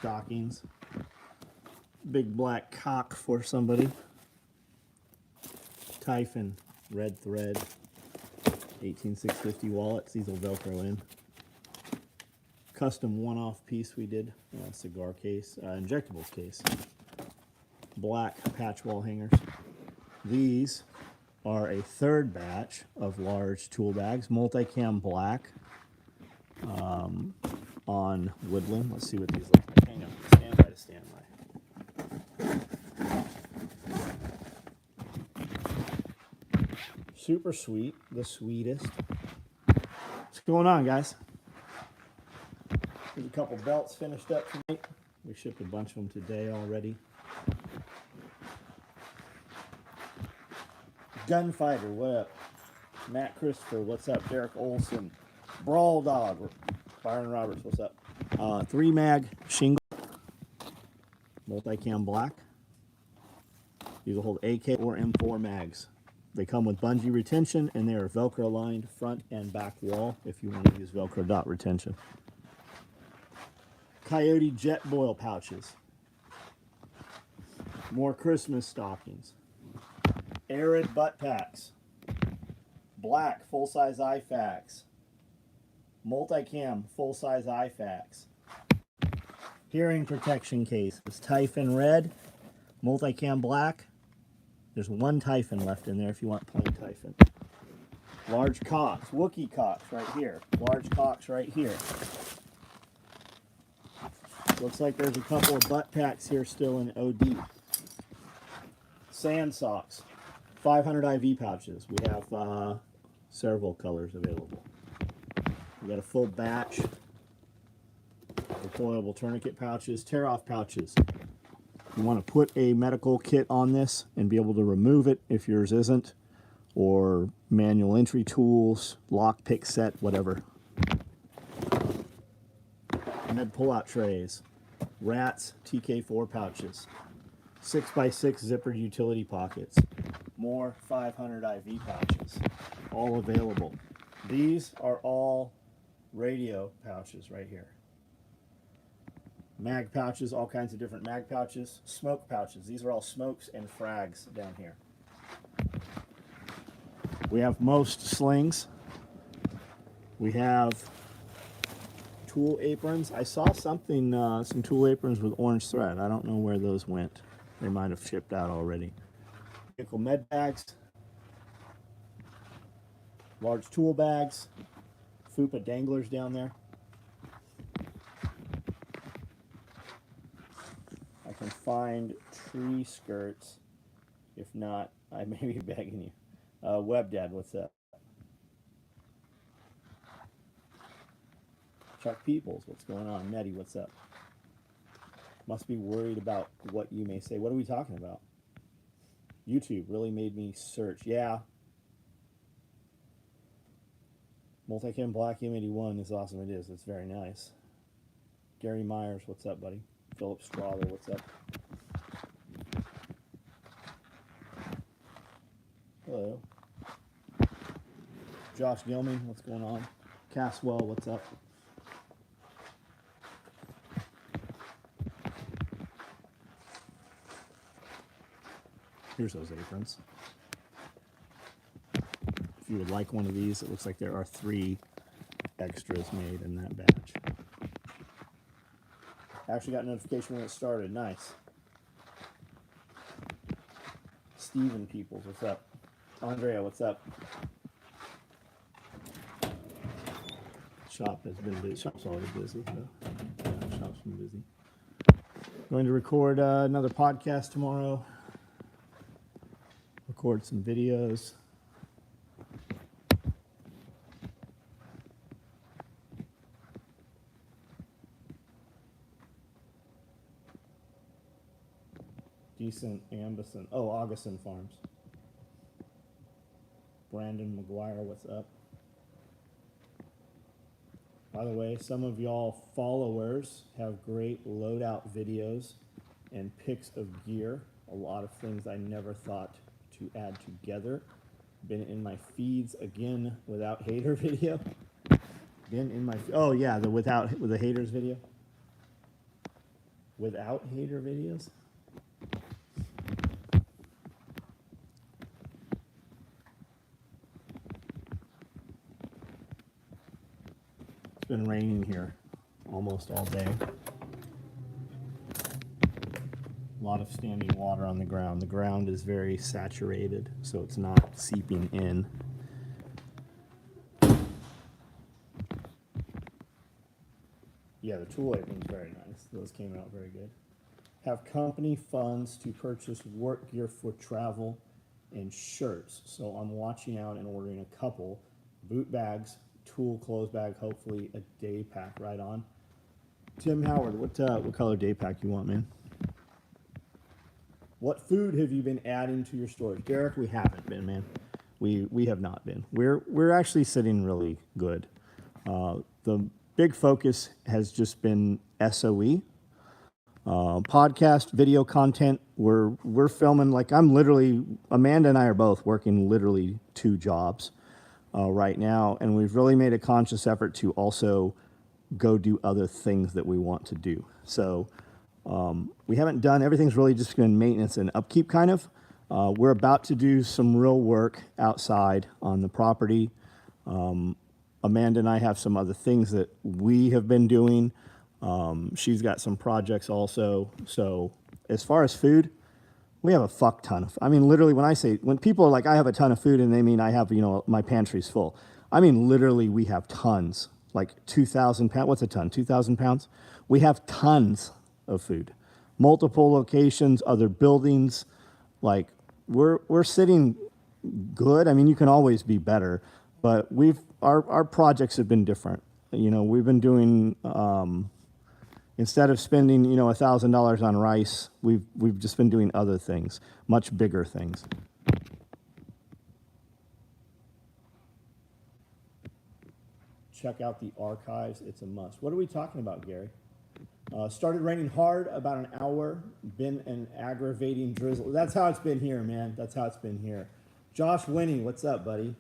stockings. Big black cock for somebody. Typhon red thread. 18650 wallets. These will Velcro in. Custom one-off piece we did. Cigar case. Injectables case. Black patch wall hangers. These are a third batch of large tool bags. Multicam black on woodland. Let's see what these look like. Hang on. Stand by to stand by. Super sweet, the sweetest. What's going on, guys? There's a couple belts finished up tonight. We shipped a bunch of them today already. Gunfighter, what up? Matt Christopher, what's up? Derek Olson, Brawl Dog, Byron Roberts, what's up? 3 mag shingle, multicam black. These will hold AK or M4 mags. They come with bungee retention, and they are Velcro lined front and back wall if you want to use Velcro dot retention. Coyote jet boil pouches. More Christmas stockings. Arid butt packs. Black full-size IFAKs. Multicam full-size IFAKs. Hearing protection case. It's Typhon red, multicam black. There's 1 Typhon left in there if you want plain Typhon. Large cocks, Wookie cocks right here. Large cocks right here. Looks like there's a couple of butt packs here still in OD. Sand socks, 500 IV pouches. We have several colors available. We got a full batch. Deployable tourniquet pouches, tear-off pouches. You want to put a medical kit on this and be able to remove it if yours isn't, or manual entry tools, lock pick set, whatever. Med pull-out trays, Rats TK4 pouches, 6x6 zippered utility pockets, more 500 IV pouches, all available. These are all radio pouches right here. Mag pouches, all kinds of different mag pouches. Smoke pouches. These are all smokes and frags down here. We have most slings. We have tool aprons. I saw something, some tool aprons with orange thread. I don't know where those went. They might have shipped out already. Vehicle med bags. Large tool bags. FUPA danglers down there. I can find tree skirts. If not, I may be begging you. WebDad, what's up? Chuck Peoples, what's going on? Nettie, what's up? Must be worried about what you may say. What are we talking about? YouTube really made me search. Yeah. Multicam Black M81 is awesome. It is. It's very nice. Gary Myers, what's up, buddy? Philip Strother, what's up? Hello. Josh Gilman, what's going on? Caswell, what's up? Here's those aprons. If you would like one of these, it looks like there are 3 extras made in that batch. I actually got a notification when it started. Nice. Steven Peoples, what's up? Andrea, what's up? Shop has been busy. Shop's always busy. So yeah, shop's been busy. Going to record another podcast tomorrow. Record some videos. Decent Ambison. Oh, Augustin Farms. Brandon McGuire, what's up? By the way, some of y'all followers have great loadout videos and pics of gear. A lot of things I never thought to add together. Been in my feeds again without hater video. Been in my, oh yeah, the with the haters video. Without hater videos? It's been raining here almost all day. A lot of standing water on the ground. The ground is very saturated, so it's not seeping in. Yeah, the tool apron's very nice. Those came out very good. Have company funds to purchase work gear for travel and shirts. So I'm watching out and ordering a couple. Boot bags, tool clothes bag, hopefully a day pack right on. Tim Howard, what color day pack you want, man? What food have you been adding to your storage? Derek, we haven't been, man. We have not been. We're actually sitting really good. The big focus has just been SOE. Podcast, video content. We're filming, like I'm literally, Amanda and I are both working literally 2 jobs right now, and we've really made a conscious effort to also go do other things that we want to do. So we haven't done, everything's really just been maintenance and upkeep kind of. We're about to do some real work outside on the property. Amanda and I have some other things that we have been doing. She's got some projects also. So as far as food, we have a fuck ton of, I mean, literally when people are like, I have a ton of food and they mean I have, my pantry's full. I mean, literally we have tons, like 2,000 pounds. What's a ton? 2,000 pounds? We have tons of food, multiple locations, other buildings. Like we're sitting good. I mean, you can always be better, but our projects have been different. We've been doing, instead of spending, $1,000 on rice, we've just been doing other things, much bigger things. Check out the archives. It's a must. What are we talking about, Gary? Started raining hard about an hour. Been an aggravating drizzle. That's how it's been here, man. That's how it's been here. Josh Winnie, what's up, buddy?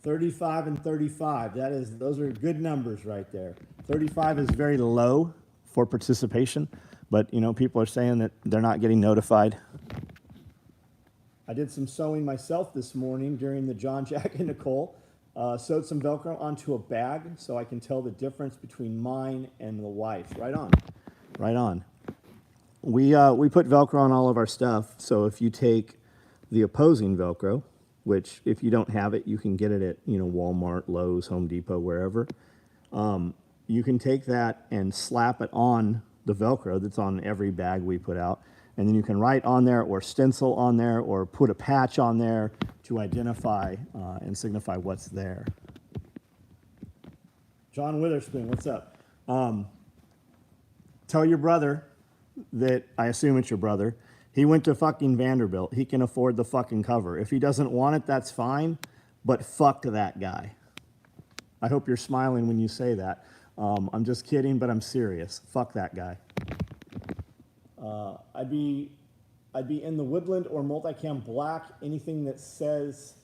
35 and 35. Those are good numbers right there. 35 is very low for participation, but people are saying that they're not getting notified. I did some sewing myself this morning during the John, Jack, and Nicole. Sewed some Velcro onto a bag so I can tell the difference between mine and the wife's. Right on. Right on. We put Velcro on all of our stuff, so if you take the opposing Velcro, which if you don't have it, you can get it at Walmart, Lowe's, Home Depot, wherever. You can take that and slap it on the Velcro that's on every bag we put out, and then you can write on there or stencil on there or put a patch on there to identify and signify what's there. John Witherspoon, what's up? Tell your brother that, I assume it's your brother, he went to fucking Vanderbilt. He can afford the fucking cover. If he doesn't want it, that's fine, but fuck that guy. I hope you're smiling when you say that. I'm just kidding, but I'm serious. Fuck that guy. I'd be in the Woodland or Multicam Black. Anything that says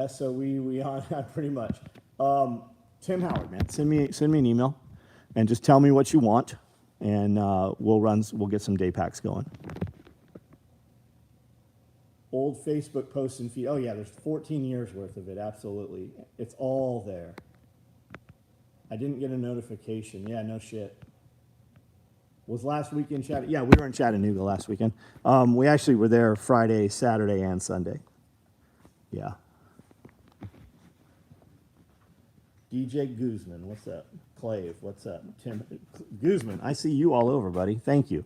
SOE, we on pretty much. Tim Howard, man, send me an email and just tell me what you want, and we'll get some day packs going. Old Facebook posts and feed. Oh yeah, there's 14 years worth of it. Absolutely, it's all there. I didn't get a notification. Yeah, no shit. Was last week in Chattanooga? Yeah, we were in Chattanooga last weekend. We actually were there Friday, Saturday, and Sunday. Yeah. DJ Guzman, what's up? Clave, what's up? Tim Guzman, I see you all over, buddy. Thank you.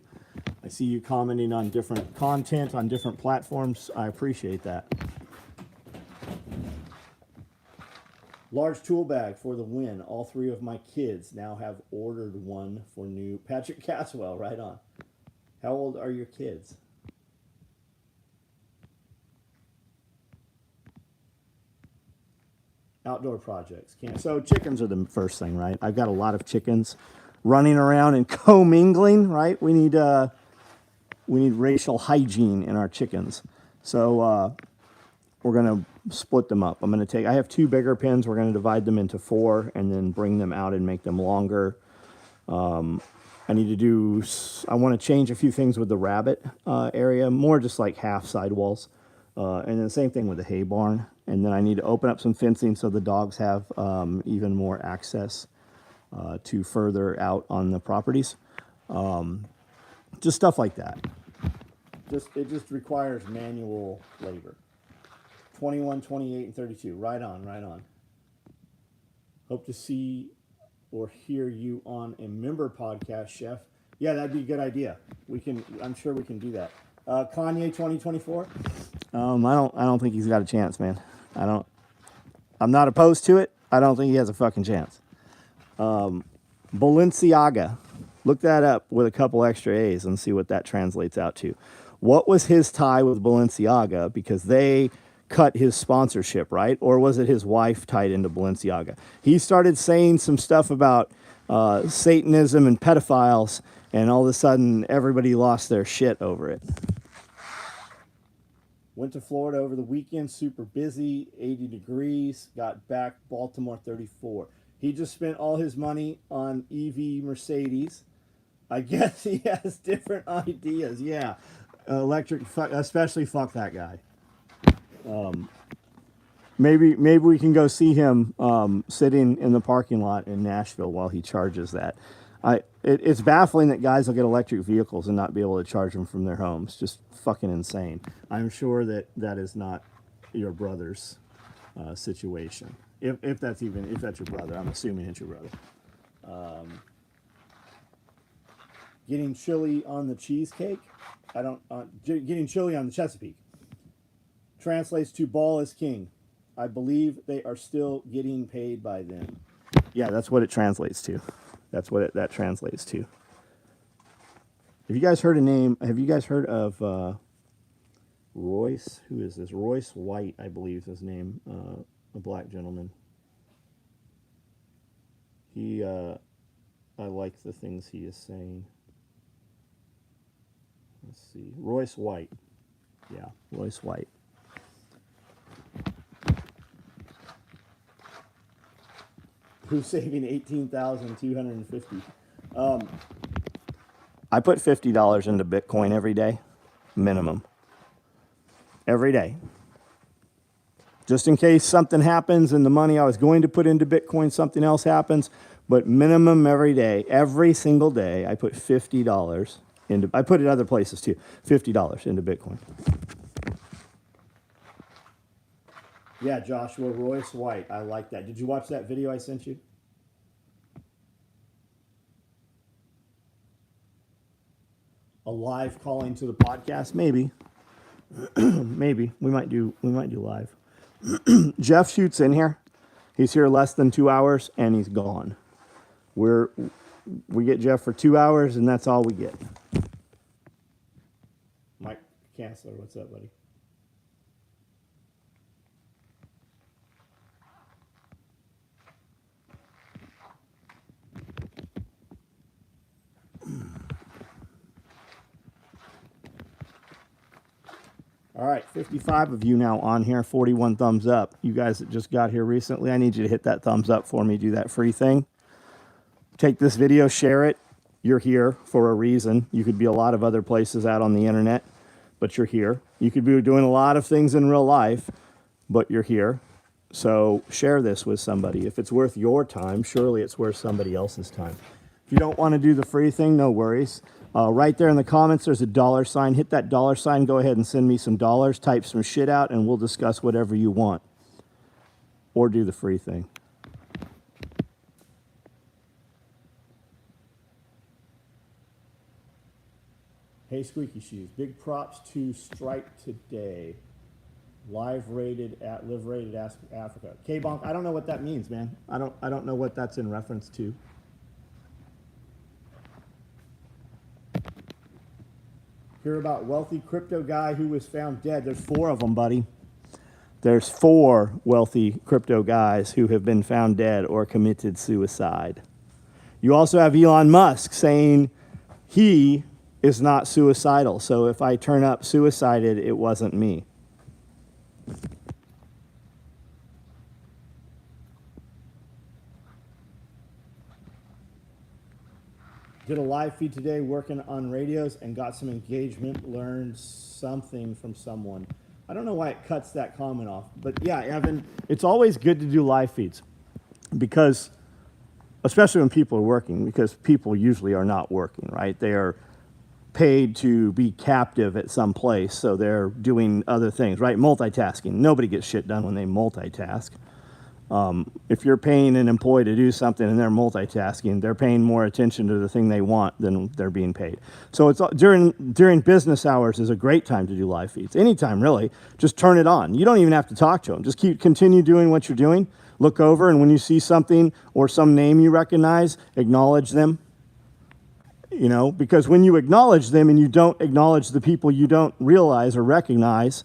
I see you commenting on different content on different platforms. I appreciate that. Large tool bag for the win. All 3 of my kids now have ordered one for new. Patrick Caswell, right on. How old are your kids? Outdoor projects. So chickens are the first thing, right? I've got a lot of chickens running around and commingling, right? We need racial hygiene in our chickens. So we're going to split them up. I have 2 bigger pens. We're going to divide them into 4 and then bring them out and make them longer. I need to do, I want to change a few things with the rabbit area, more just like half sidewalls. And then the same thing with the hay barn. And then I need to open up some fencing so the dogs have even more access to further out on the properties. Just stuff like that. It just requires manual labor. 21, 28, and 32. Right on, right on. Hope to see or hear you on a member podcast, Chef. Yeah, that'd be a good idea. I'm sure we can do that. Kanye 2024. I don't think he's got a chance, man. I'm not opposed to it. I don't think he has a fucking chance. Balenciaga. Look that up with a couple extra A's and see what that translates out to. What was his tie with Balenciaga? Because they cut his sponsorship, right? Or was it his wife tied into Balenciaga? He started saying some stuff about Satanism and pedophiles, and all of a sudden everybody lost their shit over it. Went to Florida over the weekend, super busy, 80 degrees, got back, Baltimore 34. He just spent all his money on EV Mercedes. I guess he has different ideas. Yeah, electric, especially fuck that guy. Maybe we can go see him sitting in the parking lot in Nashville while he charges that. It's baffling that guys will get electric vehicles and not be able to charge them from their homes. Just fucking insane. I'm sure that is not your brother's situation. If that's your brother, I'm assuming it's your brother. Getting chili on the cheesecake. Getting chili on the Chesapeake. Translates to ball is king. I believe they are still getting paid by them. Yeah, that's what it translates to. That's what that translates to. Have you guys heard of Royce? Who is this? Royce White, I believe is his name. A black gentleman. I like the things he is saying. Let's see. Royce White. Yeah, Royce White. Who's saving $18,250? I put $50 into Bitcoin every day, minimum. Every day. Just in case something happens and the money I was going to put into Bitcoin, something else happens, but minimum every day, every single day, I put $50 into, I put it other places too, $50 into Bitcoin. Yeah, Joshua, Royce White. I like that. Did you watch that video I sent you? A live calling to the podcast? Maybe. Maybe. We might do live. Jeff shoots in here. He's here less than 2 hours and he's gone. We get Jeff for 2 hours and that's all we get. Mike Chancellor, what's up, buddy? All right, 55 of you now on here, 41 thumbs up. You guys that just got here recently, I need you to hit that thumbs up for me, do that free thing. Take this video, share it. You're here for a reason. You could be a lot of other places out on the internet, but you're here. You could be doing a lot of things in real life, but you're here. So share this with somebody. If it's worth your time, surely it's worth somebody else's time. If you don't want to do the free thing, no worries. Right there in the comments, there's a $sign. Hit that $sign. Go ahead and send me some dollars. Type some shit out, and we'll discuss whatever you want. Or do the free thing. Hey, Squeaky Shoes. Big props to Stripe today. Live rated Africa. K-Bonk, I don't know what that means, man. I don't know what that's in reference to. Hear about wealthy crypto guy who was found dead. There's 4 of them, buddy. There's 4 wealthy crypto guys who have been found dead or committed suicide. You also have Elon Musk saying he is not suicidal. So if I turn up suicided, it wasn't me. Did a live feed today working on radios and got some engagement, learned something from someone. I don't know why it cuts that comment off, but yeah, Evan, it's always good to do live feeds because, especially when people are working, because people usually are not working, right? They are paid to be captive at some place, so they're doing other things, right? Multitasking. Nobody gets shit done when they multitask. If you're paying an employee to do something and they're multitasking, they're paying more attention to the thing they want than they're being paid. So it's during business hours is a great time to do live feeds. Anytime, really. Just turn it on. You don't even have to talk to them. Just continue doing what you're doing. Look over, and when you see something or some name you recognize, acknowledge them. You know, because when you acknowledge them and you don't acknowledge the people you don't realize or recognize,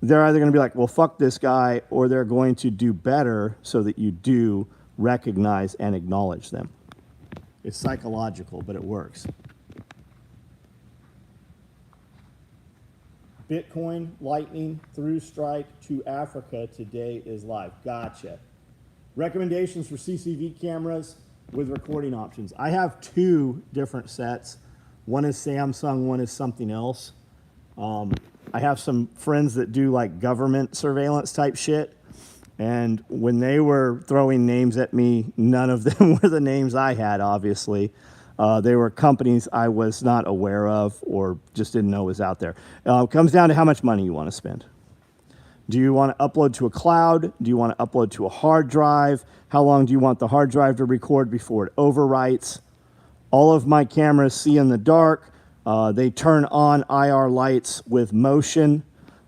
they're either going to be like, well, fuck this guy, or they're going to do better so that you do recognize and acknowledge them. It's psychological, but it works. Bitcoin, Lightning, through Strike to Africa today is live. Gotcha. Recommendations for CCV cameras with recording options. I have 2 different sets. One is Samsung, one is something else. I have some friends that do like government surveillance type shit. And when they were throwing names at me, none of them were the names I had, obviously. They were companies I was not aware of or just didn't know was out there. It comes down to how much money you want to spend. Do you want to upload to a cloud? Do you want to upload to a hard drive? How long do you want the hard drive to record before it overwrites? All of my cameras see in the dark. They turn on IR lights with motion.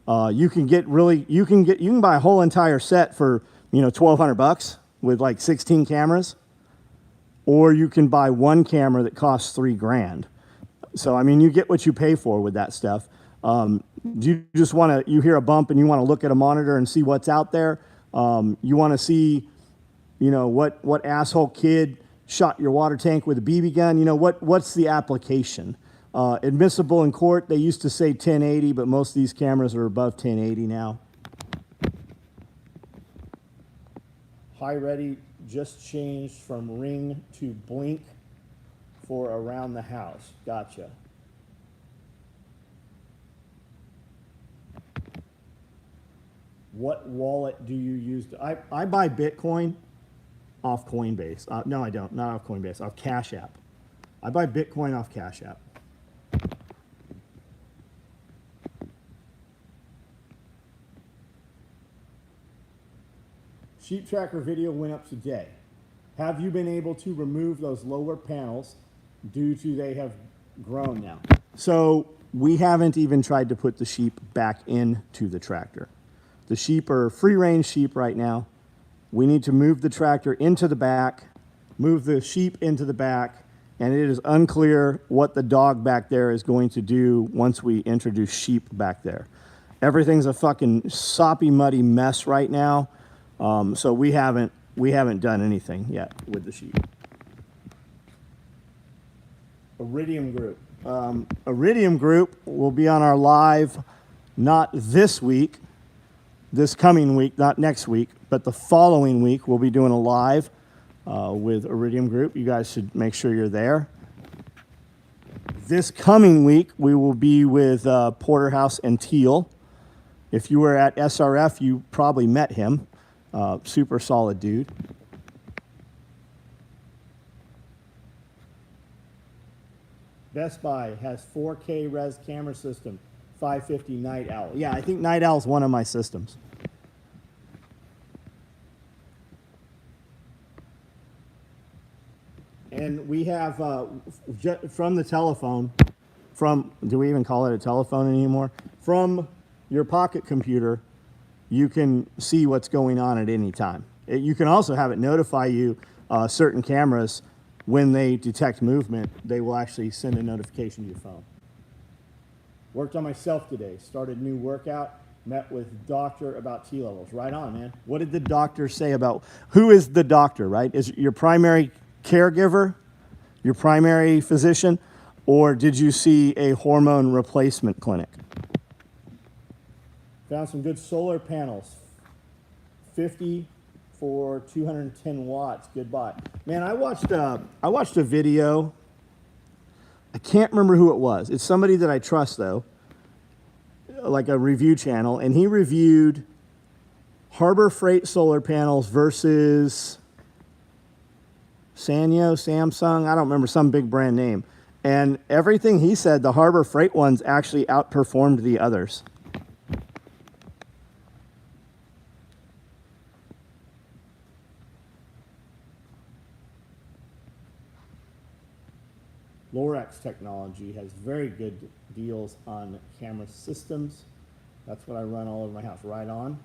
You can buy a whole entire set for, $1,200 with like 16 cameras, or you can buy one camera that costs $3,000. So I mean, you get what you pay for with that stuff. Do you just want to? You hear a bump and you want to look at a monitor and see what's out there. You want to see, what asshole kid shot your water tank with a BB gun. What's the application? Admissible in court, they used to say 1080, but most of these cameras are above 1080 now. High Ready just changed from Ring to Blink for around the house. Gotcha. What wallet do you use? I buy Bitcoin off Coinbase. No, I don't. Not off Coinbase. Off Cash App. I buy Bitcoin off Cash App. Sheep tracker video went up today. Have you been able to remove those lower panels due to they have grown now? So we haven't even tried to put the sheep back into the tractor. The sheep are free-range sheep right now. We need to move the tractor into the back, move the sheep into the back, and it is unclear what the dog back there is going to do once we introduce sheep back there. Everything's a fucking soppy, muddy mess right now. So we haven't done anything yet with the sheep. Iridium Group. Iridium Group will be on our live, not this week, this coming week, not next week, but the following week we'll be doing a live with Iridium Group. You guys should make sure you're there. This coming week we will be with Porterhouse and Teal. If you were at SRF, you probably met him. Super solid dude. Best Buy has 4K res camera system, 550 Night Owl. Yeah, I think Night Owl is one of my systems. And we have, from the telephone, do we even call it a telephone anymore? From your pocket computer, you can see what's going on at any time. You can also have it notify you certain cameras when they detect movement, they will actually send a notification to your phone. Worked on myself today, started new workout, met with doctor about T-levels. Right on, man. What did the doctor say about, who is the doctor, right? Is it your primary caregiver, your primary physician, or did you see a hormone replacement clinic? Found some good solar panels. 50 for 210 watts. Good buy. Man, I watched a video. I can't remember who it was. It's somebody that I trust though, like a review channel, and he reviewed Harbor Freight solar panels versus Sanyo, Samsung, I don't remember, some big brand name. And everything he said, the Harbor Freight ones actually outperformed the others. Lorex Technology has very good deals on camera systems. That's what I run all over my house, right on.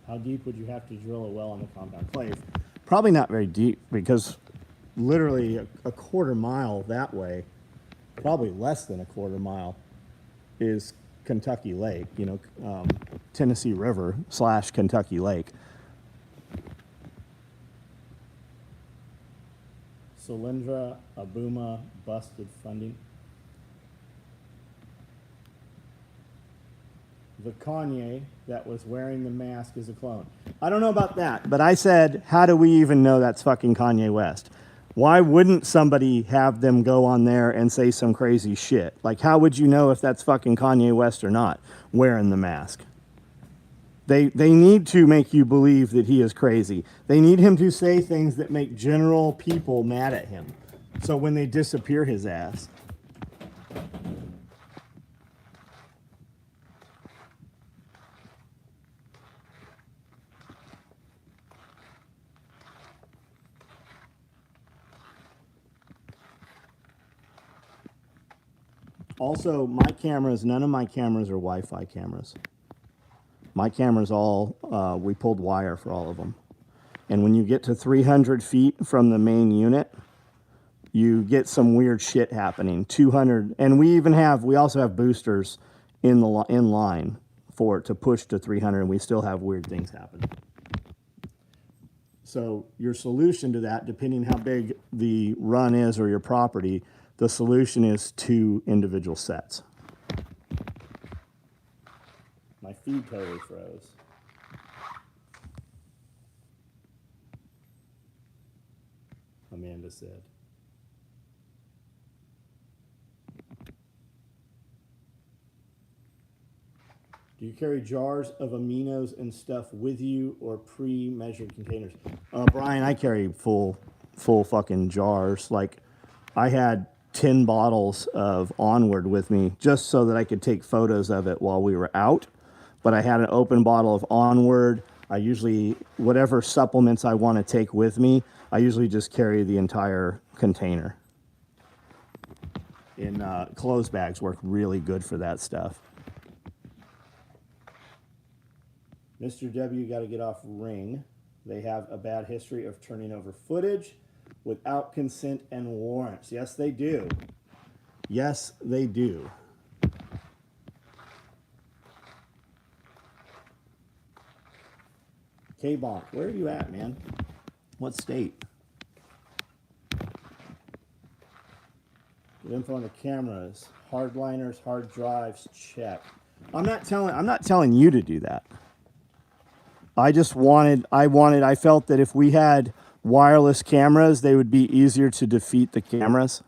How deep would you have to drill a well on the compound? Clay, probably not very deep, because literally a quarter mile that way, probably less than a quarter mile, is Kentucky Lake, you know, Tennessee River / Kentucky Lake. Solyndra Abuma busted funding. The Kanye that was wearing the mask is a clone. I don't know about that, but I said, how do we even know that's fucking Kanye West? Why wouldn't somebody have them go on there and say some crazy shit? Like, how would you know if that's fucking Kanye West or not, wearing the mask? They need to make you believe that he is crazy. They need him to say things that make general people mad at him. So when they disappear his ass. Also, my cameras, none of my cameras are Wi-Fi cameras. My cameras all, we pulled wire for all of them. And when you get to 300 feet from the main unit, you get some weird shit happening. 200, and we also have boosters in line for it to push to 300, and we still have weird things happen. So your solution to that, depending how big the run is or your property, the solution is 2 individual sets. My feed totally froze. Amanda said. Do you carry jars of aminos and stuff with you, or pre-measured containers? Brian, I carry full fucking jars. Like, I had 10 bottles of Onward with me just so that I could take photos of it while we were out. But I had an open bottle of Onward. I usually, whatever supplements I want to take with me, I usually just carry the entire container. In clothes bags work really good for that stuff. Mr. W got to get off Ring. They have a bad history of turning over footage without consent and warrants. Yes, they do. Yes, they do. K-Bonk, where are you at, man? What state? Get info on the cameras, hardliners, hard drives, check. I'm not telling you to do that. I felt that if we had wireless cameras, they would be easier to defeat the cameras.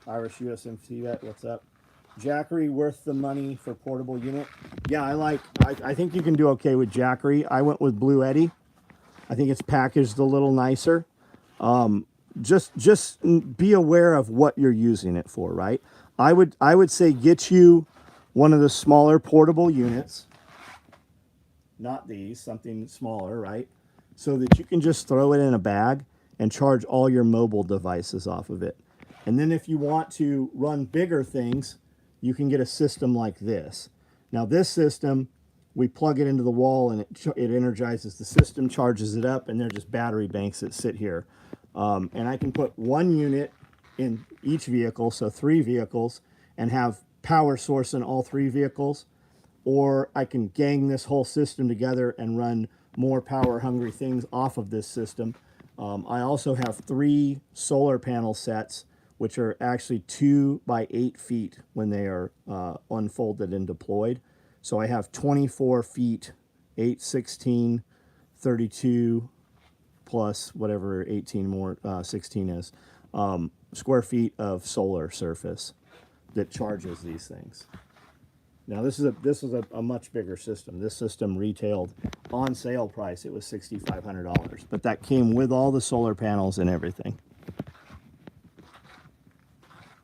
Irish USMC vet, what's up? Jackery worth the money for portable unit? Yeah, I think you can do okay with Jackery. I went with Blue Eddy. I think it's packaged a little nicer. Just be aware of what you're using it for, right? I would say get you one of the smaller portable units, not these, something smaller, right? So that you can just throw it in a bag and charge all your mobile devices off of it. And then if you want to run bigger things, you can get a system like this. Now this system, we plug it into the wall and it energizes the system, charges it up, and they're just battery banks that sit here. And I can put one unit in each vehicle, so 3 vehicles, and have power source in all 3 vehicles, or I can gang this whole system together and run more power hungry things off of this system. I also have 3 solar panel sets, which are actually 2 by 8 feet when they are unfolded and deployed. So I have 24 feet, 8, 16, 32, plus whatever 18 more, 16 is, square feet of solar surface that charges these things. Now this is a much bigger system. This system retailed on sale price, it was $6,500, but that came with all the solar panels and everything.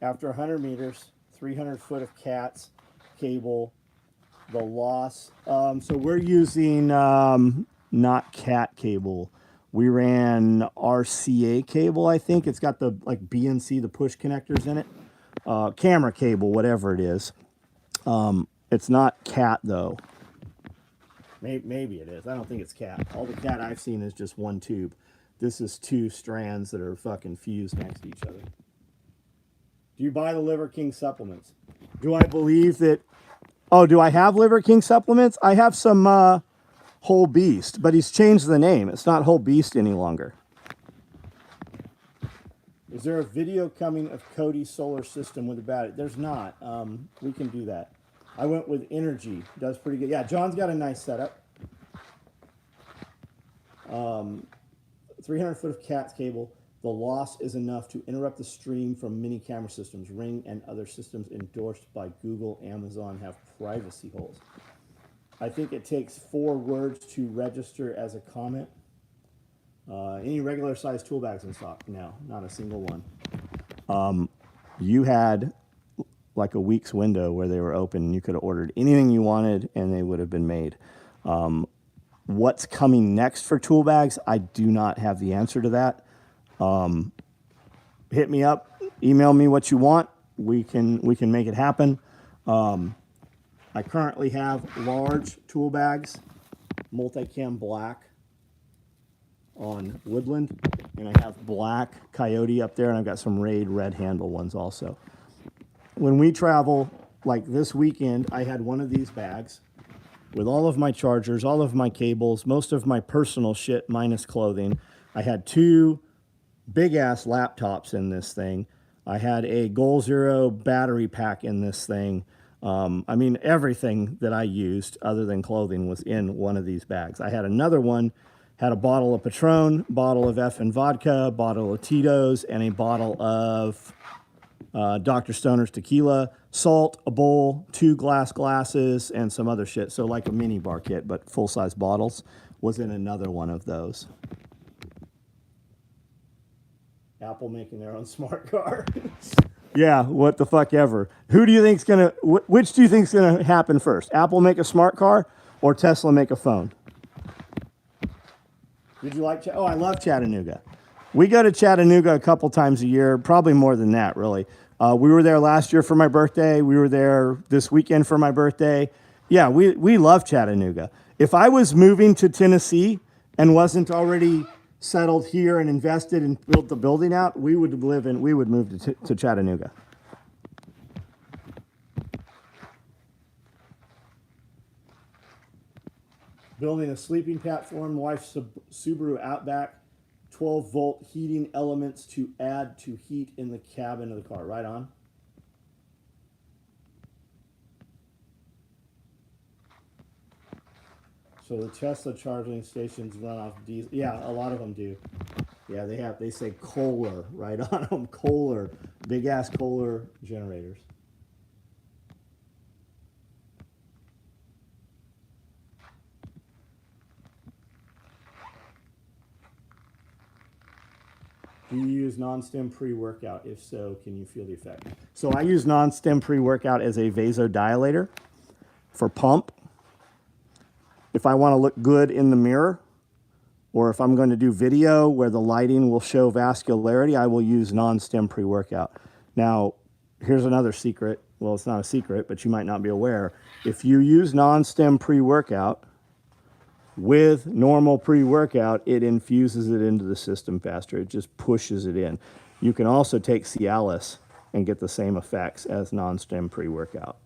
After 100 meters, 300 foot of CATS cable, the loss. So we're using not CAT cable. We ran RCA cable, I think. It's got the like BNC, the push connectors in it. Camera cable, whatever it is. It's not CAT though. Maybe it is. I don't think it's CAT. All the CAT I've seen is just one tube. This is 2 strands that are fucking fused next to each other. Do you buy the Liver King supplements? Do I believe that? Oh, do I have Liver King supplements? I have some Whole Beast, but he's changed the name. It's not Whole Beast any longer. Is there a video coming of Cody's solar system with a battery? There's not. We can do that. I went with Energy. Does pretty good. Yeah, John's got a nice setup. 300 foot of CATS cable. The loss is enough to interrupt the stream from many camera systems. Ring and other systems endorsed by Google, Amazon have privacy holes. I think it takes 4 words to register as a comment. Any regular size tool bags in stock? No, not a single one. You had like a week's window where they were open and you could have ordered anything you wanted and they would have been made. What's coming next for tool bags? I do not have the answer to that. Hit me up, email me what you want. We can make it happen. I currently have large tool bags, multicam black on Woodland, and I have black Coyote up there, and I've got some Raid red handle ones also. When we travel, like this weekend, I had one of these bags with all of my chargers, all of my cables, most of my personal shit minus clothing. I had 2 big-ass laptops in this thing. I had a Goal Zero battery pack in this thing. I mean, everything that I used other than clothing was in one of these bags. I had another one, had a bottle of Patron, bottle of effing vodka, bottle of Tito's, and a bottle of Dr. Stoner's tequila, salt, a bowl, 2 glasses, and some other shit. So like a mini bar kit, but full-size bottles was in another one of those. Apple making their own smart car. Yeah, what the fuck ever. Who do you think's gonna? Which do you think's gonna happen first? Apple make a smart car, or Tesla make a phone? Did you like? Oh, I love Chattanooga. We go to Chattanooga a couple times a year, probably more than that, really. We were there last year for my birthday. We were there this weekend for my birthday. Yeah, we love Chattanooga. If I was moving to Tennessee and wasn't already settled here and invested and built the building out, we would move to Chattanooga. Building a sleeping platform, wife's Subaru Outback, 12-volt heating elements to add to heat in the cabin of the car. Right on. So the Tesla charging stations run off diesel. Yeah, a lot of them do. Yeah, they say Kohler right on them. Kohler, big ass Kohler generators. Do you use non-stim pre-workout? If so, can you feel the effect? So I use non-stim pre-workout as a vasodilator for pump. If I want to look good in the mirror, or if I'm going to do video where the lighting will show vascularity, I will use non-stim pre-workout. Now, here's another secret. Well, it's not a secret, but you might not be aware. If you use non-stim pre-workout with normal pre-workout, it infuses it into the system faster. It just pushes it in. You can also take Cialis and get the same effects as non-stim pre-workout.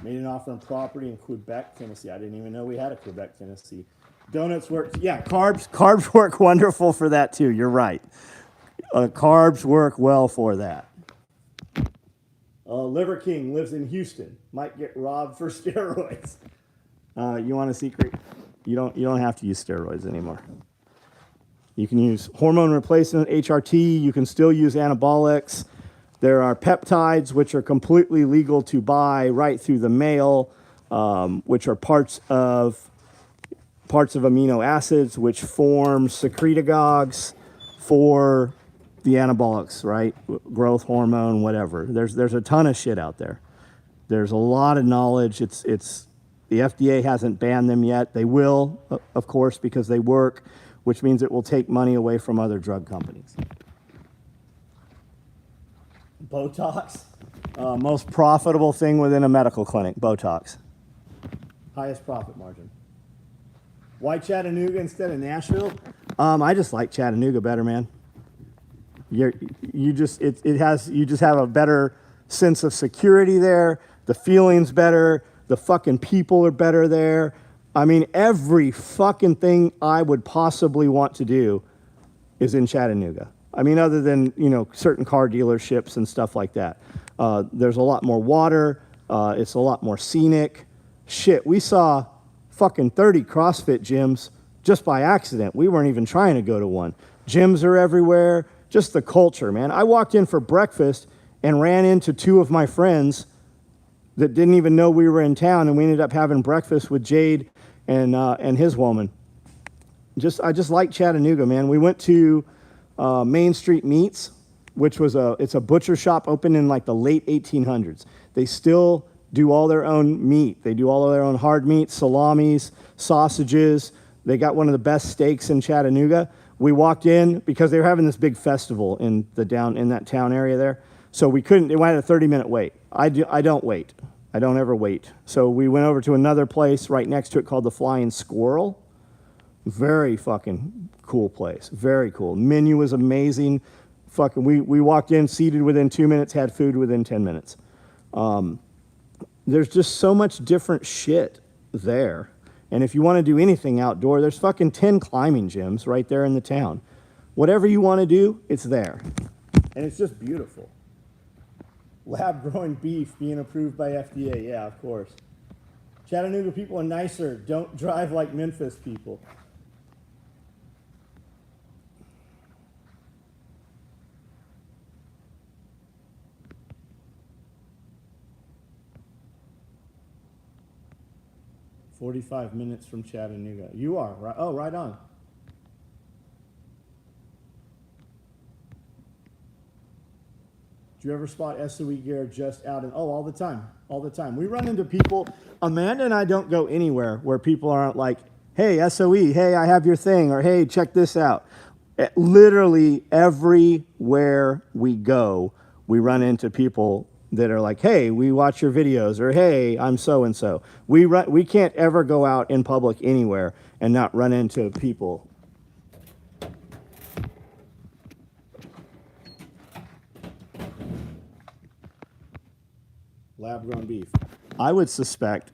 Made an offer on property in Quebec, Tennessee. I didn't even know we had a Quebec, Tennessee. Donuts work. Yeah, carbs work wonderful for that too. You're right. Carbs work well for that. Liver King lives in Houston. Might get robbed for steroids. You want a secret? You don't have to use steroids anymore. You can use hormone replacement, HRT. You can still use anabolics. There are peptides, which are completely legal to buy right through the mail, which are parts of amino acids, which form secretagogues for the anabolics, right? Growth hormone, whatever. There's a ton of shit out there. There's a lot of knowledge. It's the FDA hasn't banned them yet. They will, of course, because they work, which means it will take money away from other drug companies. Botox, most profitable thing within a medical clinic, Botox. Highest profit margin. Why Chattanooga instead of Nashville? I just like Chattanooga better, man. You just have a better sense of security there. The feeling's better. The fucking people are better there. I mean, every fucking thing I would possibly want to do is in Chattanooga. I mean, other than, certain car dealerships and stuff like that. There's a lot more water. It's a lot more scenic. Shit, we saw fucking 30 CrossFit gyms just by accident. We weren't even trying to go to one. Gyms are everywhere. Just the culture, man. I walked in for breakfast and ran into two of my friends that didn't even know we were in town, and we ended up having breakfast with Jade and his woman. I just like Chattanooga, man. We went to Main Street Meats, which was it's a butcher shop opened in like the late 1800s. They still do all their own meat. They do all of their own hard meat, salamis, sausages. They got one of the best steaks in Chattanooga. We walked in because they were having this big festival in that town area there. So we couldn't. It had a 30-minute wait. I don't wait. I don't ever wait. So we went over to another place right next to it called the Flying Squirrel. Very fucking cool place. Very cool. Menu was amazing. Fucking, we walked in, seated within 2 minutes, had food within 10 minutes. There's just so much different shit there. And if you want to do anything outdoor, there's fucking 10 climbing gyms right there in the town. Whatever you want to do, it's there. And it's just beautiful. Lab-grown beef being approved by FDA. Yeah, of course. Chattanooga people are nicer. Don't drive like Memphis people. "45 minutes from Chattanooga." You are, right? Oh, right on. Do you ever spot SOE gear just out all the time. All the time. We run into people. Amanda and I don't go anywhere where people aren't like, "Hey, SOE, hey, I have your thing," or "Hey, check this out." Literally everywhere we go, we run into people that are like, "Hey, we watch your videos," or "Hey, I'm so-and-so." We can't ever go out in public anywhere and not run into people. Lab-grown beef. I would suspect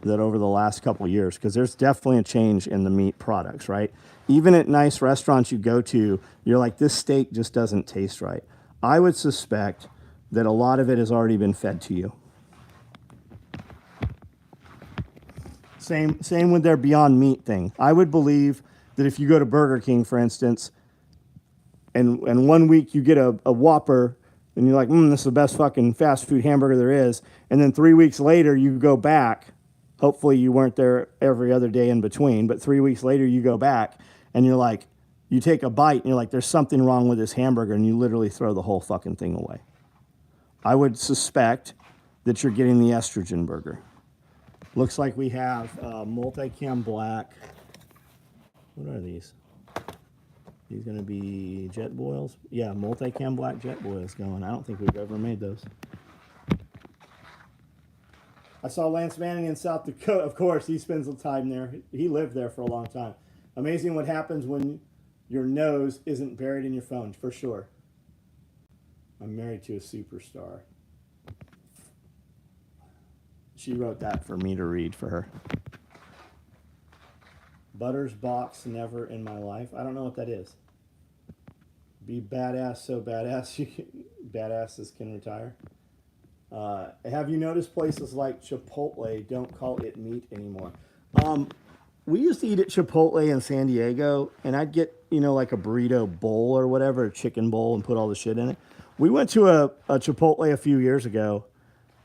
that over the last couple of years, because there's definitely a change in the meat products, right? Even at nice restaurants you go to, you're like, this steak just doesn't taste right. I would suspect that a lot of it has already been fed to you. Same with their Beyond Meat thing. I would believe that if you go to Burger King, for instance, and 1 week you get a Whopper, and you're like, this is the best fucking fast food hamburger there is. And then 3 weeks later, you go back. Hopefully you weren't there every other day in between. But 3 weeks later, you go back, and you're like, you take a bite, and you're like, there's something wrong with this hamburger, and you literally throw the whole fucking thing away. I would suspect that you're getting the estrogen burger. Looks like we have multicam black. What are these? These going to be jet boils? Yeah, multicam black jet boils going. I don't think we've ever made those. I saw Lance Manning in South Dakota. Of course, he spends the time there. He lived there for a long time. Amazing what happens when Your nose isn't buried in your phone, for sure. I'm married to a superstar. She wrote that for me to read for her. Butter's box, never in my life. I don't know what that is. Be badass, so badass badasses can retire. Have you noticed places like Chipotle don't call it meat anymore? We used to eat at Chipotle in San Diego, and I'd get, like a burrito bowl or whatever, a chicken bowl, and put all the shit in it. We went to a Chipotle a few years ago,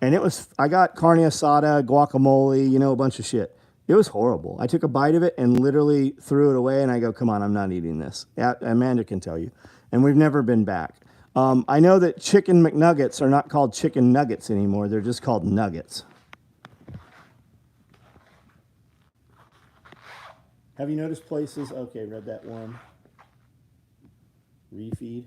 and I got carne asada, guacamole, a bunch of shit. It was horrible. I took a bite of it and literally threw it away, and I go, come on, I'm not eating this. Amanda can tell you. And we've never been back. I know that chicken McNuggets are not called chicken nuggets anymore. They're just called nuggets. Have you noticed places? Okay, read that one. Refeed.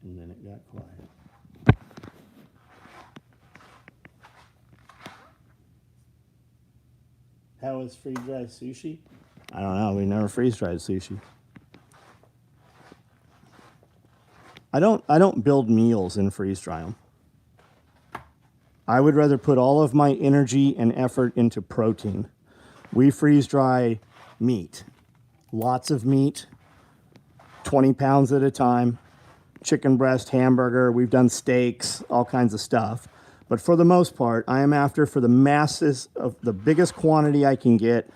And then it got quiet. How is freeze-dried sushi? I don't know. We never freeze-dried sushi. I don't build meals and freeze-dry them. I would rather put all of my energy and effort into protein. We freeze-dry meat. Lots of meat, 20 pounds at a time. Chicken breast, hamburger, we've done steaks, all kinds of stuff. But for the most part, I am after for the masses of the biggest quantity I can get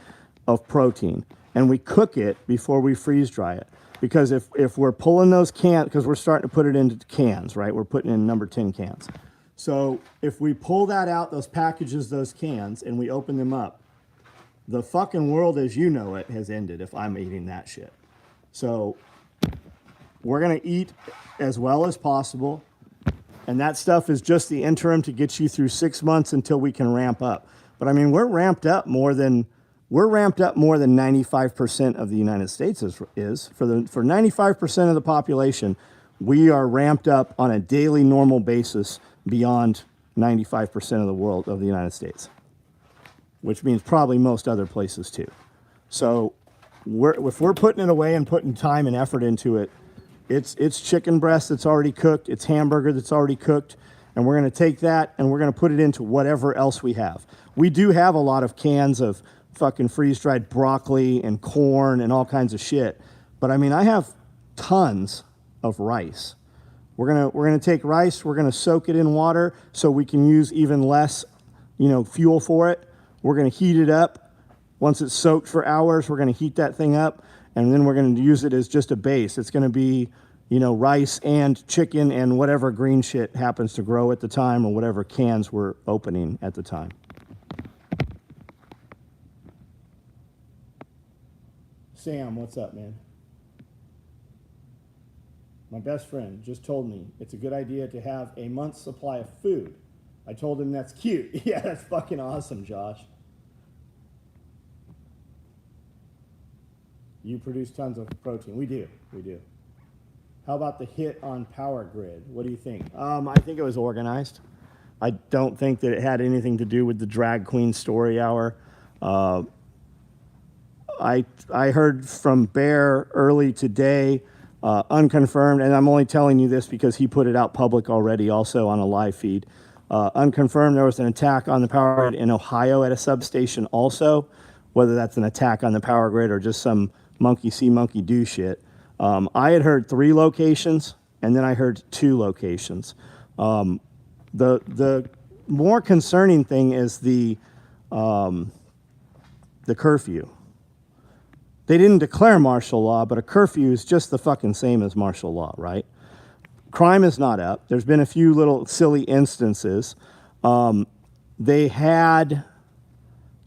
of protein. And we cook it before we freeze dry it. Because if we're pulling those cans, because we're starting to put it into cans, right? We're putting in number 10 cans. So if we pull that out, those packages, those cans, and we open them up, the fucking world as you know it has ended if I'm eating that shit. So we're going to eat as well as possible. And that stuff is just the interim to get you through 6 months until we can ramp up. But I mean, we're ramped up more than 95% of the United States is. For 95% of the population, we are ramped up on a daily normal basis beyond 95% of the world of the United States, which means probably most other places too. So if we're putting it away and putting time and effort into it, it's chicken breast that's already cooked, it's hamburger that's already cooked, and we're going to take that and we're going to put it into whatever else we have. We do have a lot of cans of fucking freeze-dried broccoli and corn and all kinds of shit, but I mean, I have tons of rice. We're gonna take rice, we're gonna soak it in water so we can use even less, fuel for it. We're gonna heat it up. Once it's soaked for hours, we're gonna heat that thing up, and then we're gonna use it as just a base. It's gonna be, rice and chicken and whatever green shit happens to grow at the time or whatever cans we're opening at the time. Sam, what's up, man? My best friend just told me it's a good idea to have a month's supply of food. I told him that's cute. Yeah, that's fucking awesome, Josh. You produce tons of protein. We do. How about the hit on Power Grid? What do you think? I think it was organized. I don't think that it had anything to do with the drag queen story hour. I heard from Bear early today, unconfirmed, and I'm only telling you this because he put it out public already also on a live feed. Unconfirmed, there was an attack on the power grid in Ohio at a substation also, whether that's an attack on the power grid or just some monkey see, monkey do shit. I had heard 3 locations, and then I heard 2 locations. The more concerning thing is the curfew. They didn't declare martial law, but a curfew is just the fucking same as martial law, right? Crime is not up. There's been a few little silly instances. They had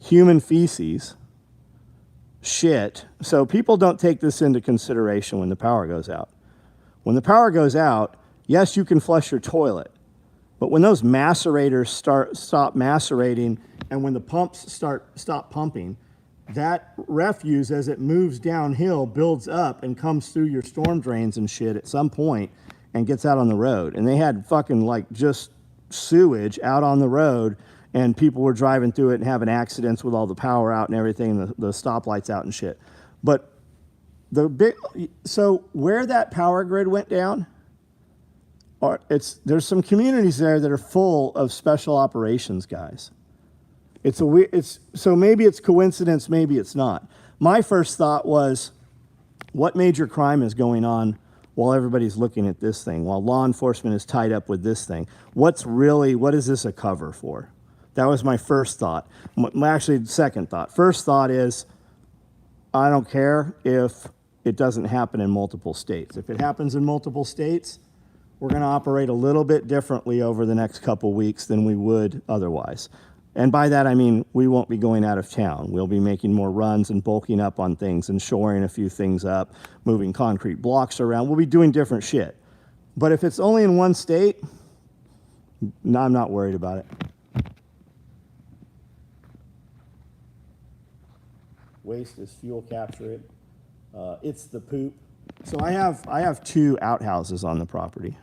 human feces, shit. So people don't take this into consideration when the power goes out. When the power goes out, yes, you can flush your toilet. But when those macerators stop macerating and when the pumps stop pumping, that refuse, as it moves downhill, builds up and comes through your storm drains and shit at some point and gets out on the road. And they had fucking like just sewage out on the road, and people were driving through it and having accidents with all the power out and everything, and the stoplights out and shit. But so where that power grid went down, there's some communities there that are full of special operations guys. So maybe it's coincidence, maybe it's not. My first thought was, what major crime is going on while everybody's looking at this thing, while law enforcement is tied up with this thing? What is this a cover for? That was my first thought. Actually, second thought. First thought is, I don't care if it doesn't happen in multiple states. If it happens in multiple states, we're going to operate a little bit differently over the next couple weeks than we would otherwise. And by that, I mean, we won't be going out of town. We'll be making more runs and bulking up on things and shoring a few things up, moving concrete blocks around. We'll be doing different shit. But if it's only in one state, no, I'm not worried about it. Waste is fuel, capture it. It's the poop. So I have 2 outhouses on the property.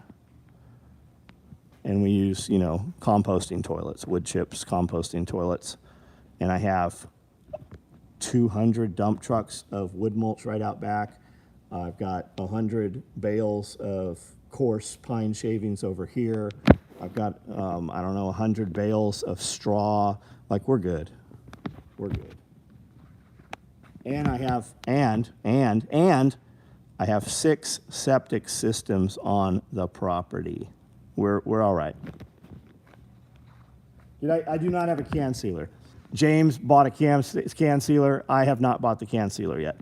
And we use, composting toilets, wood chips, composting toilets. And I have 200 dump trucks of wood mulch right out back. I've got 100 bales of coarse pine shavings over here. I've got, 100 bales of straw. Like, we're good. We're good. And I have 6 septic systems on the property. We're all right. I do not have a can sealer. James bought a can sealer. I have not bought the can sealer yet.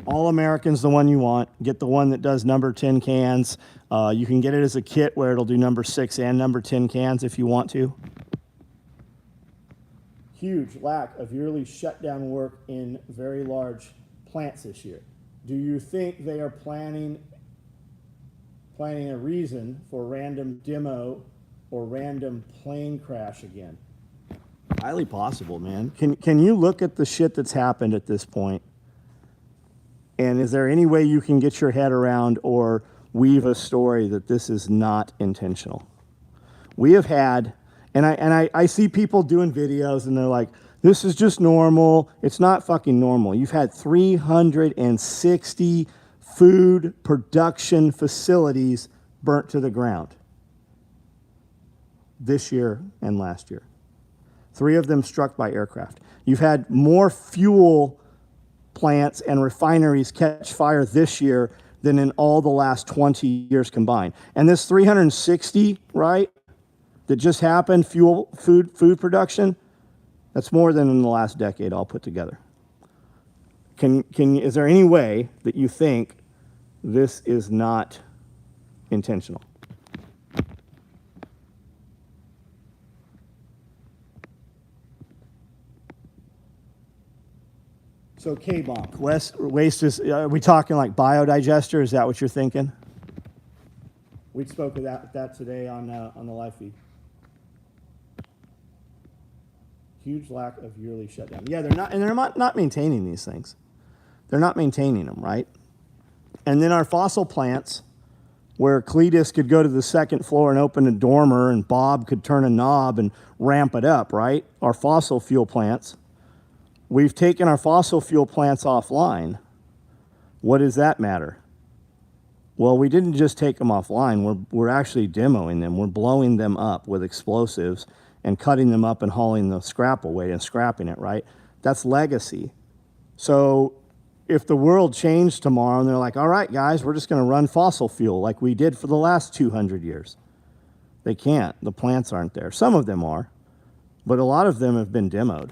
All American's the one you want. Get the one that does number 10 cans. You can get it as a kit where it'll do number 6 and number 10 cans if you want to. Huge lack of yearly shutdown work in very large plants this year. Do you think they are planning a reason for random demo or random plane crash again? Highly possible, man. Can you look at the shit that's happened at this point? And is there any way you can get your head around or weave a story that this is not intentional? We have had, and I see people doing videos and they're like, this is just normal. It's not fucking normal. You've had 360 food production facilities burnt to the ground this year and last year. 3 of them struck by aircraft. You've had more fuel plants and refineries catch fire this year than in all the last 20 years combined. And this 360, right, that just happened, food production, that's more than in the last decade all put together. Is there any way that you think this is not intentional? So K-bonk, waste is, are we talking like biodigester? Is that what you're thinking? We spoke of that today on the live feed. Huge lack of yearly shutdown. Yeah, they're not maintaining these things. They're not maintaining them, right? And then our fossil plants, where Cletus could go to the second floor and open a dormer and Bob could turn a knob and ramp it up, right? Our fossil fuel plants. We've taken our fossil fuel plants offline. What does that matter? Well, we didn't just take them offline. We're actually demoing them. We're blowing them up with explosives and cutting them up and hauling the scrap away and scrapping it, right? That's legacy. So if the world changed tomorrow and they're like, all right, guys, we're just going to run fossil fuel like we did for the last 200 years. They can't. The plants aren't there. Some of them are, but a lot of them have been demoed.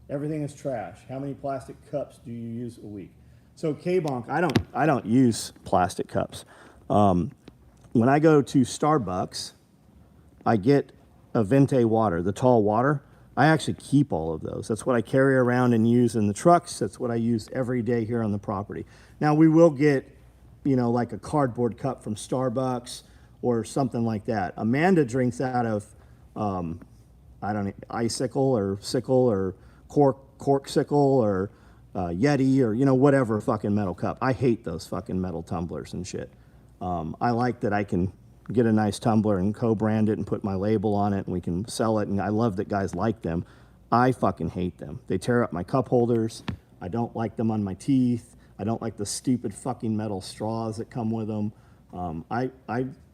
Everything is trash. How many plastic cups do you use a week? So K-bonk, I don't use plastic cups. When I go to Starbucks, I get a Venti water, the tall water. I actually keep all of those. That's what I carry around and use in the trucks. That's what I use every day here on the property. Now we will get, like a cardboard cup from Starbucks or something like that. Amanda drinks out of I don't know, icicle or sickle or corksicle or Yeti or, you know, whatever fucking metal cup. I hate those fucking metal tumblers and shit. I like that I can get a nice tumbler and co-brand it and put my label on it and we can sell it, and I love that guys like them. I fucking hate them. They tear up my cup holders. I don't like them on my teeth. I don't like the stupid fucking metal straws that come with them. I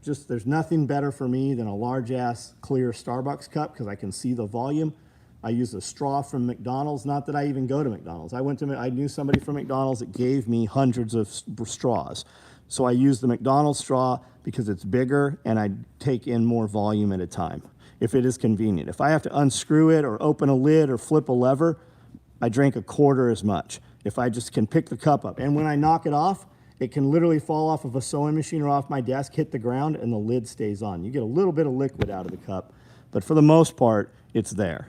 just, there's nothing better for me than a large ass clear Starbucks cup because I can see the volume. I use a straw from McDonald's. Not that I even go to McDonald's. I knew somebody from McDonald's that gave me hundreds of straws. So I use the McDonald's straw because it's bigger and I take in more volume at a time if it is convenient. If I have to unscrew it or open a lid or flip a lever, I drink a quarter as much. If I just can pick the cup up. And when I knock it off, it can literally fall off of a sewing machine or off my desk, hit the ground, and the lid stays on. You get a little bit of liquid out of the cup, but for the most part, it's there.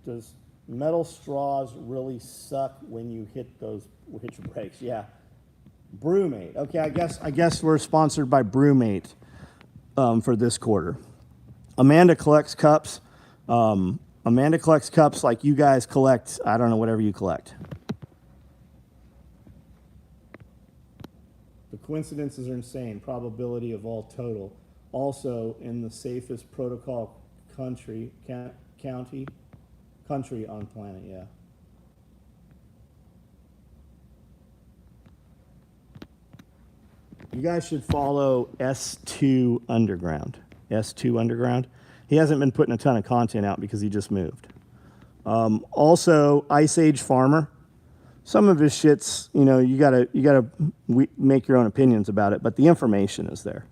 Does metal straws really suck when you hit your brakes? Yeah. Brewmate. Okay, I guess we're sponsored by Brewmate for this quarter. Amanda collects cups. Amanda collects cups like you guys collect, I don't know, whatever you collect. The coincidences are insane. Probability of all total. Also in the safest protocol country on planet, yeah. You guys should follow S2 Underground. S2 Underground. He hasn't been putting a ton of content out because he just moved. Also, Ice Age Farmer. Some of his shit's, you know, you gotta make your own opinions about it, but the information is there.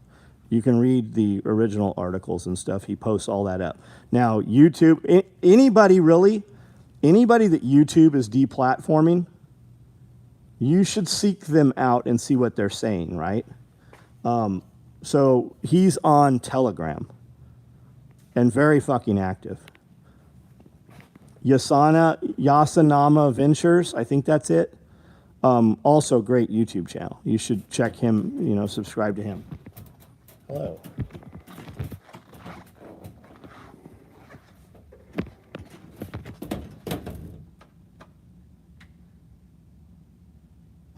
You can read the original articles and stuff. He posts all that up. Now, YouTube, anybody that YouTube is deplatforming, you should seek them out and see what they're saying, right? So he's on Telegram and very fucking active. Yasanama Ventures, I think that's it. Also great YouTube channel. You should check him, you know, subscribe to him. Hello.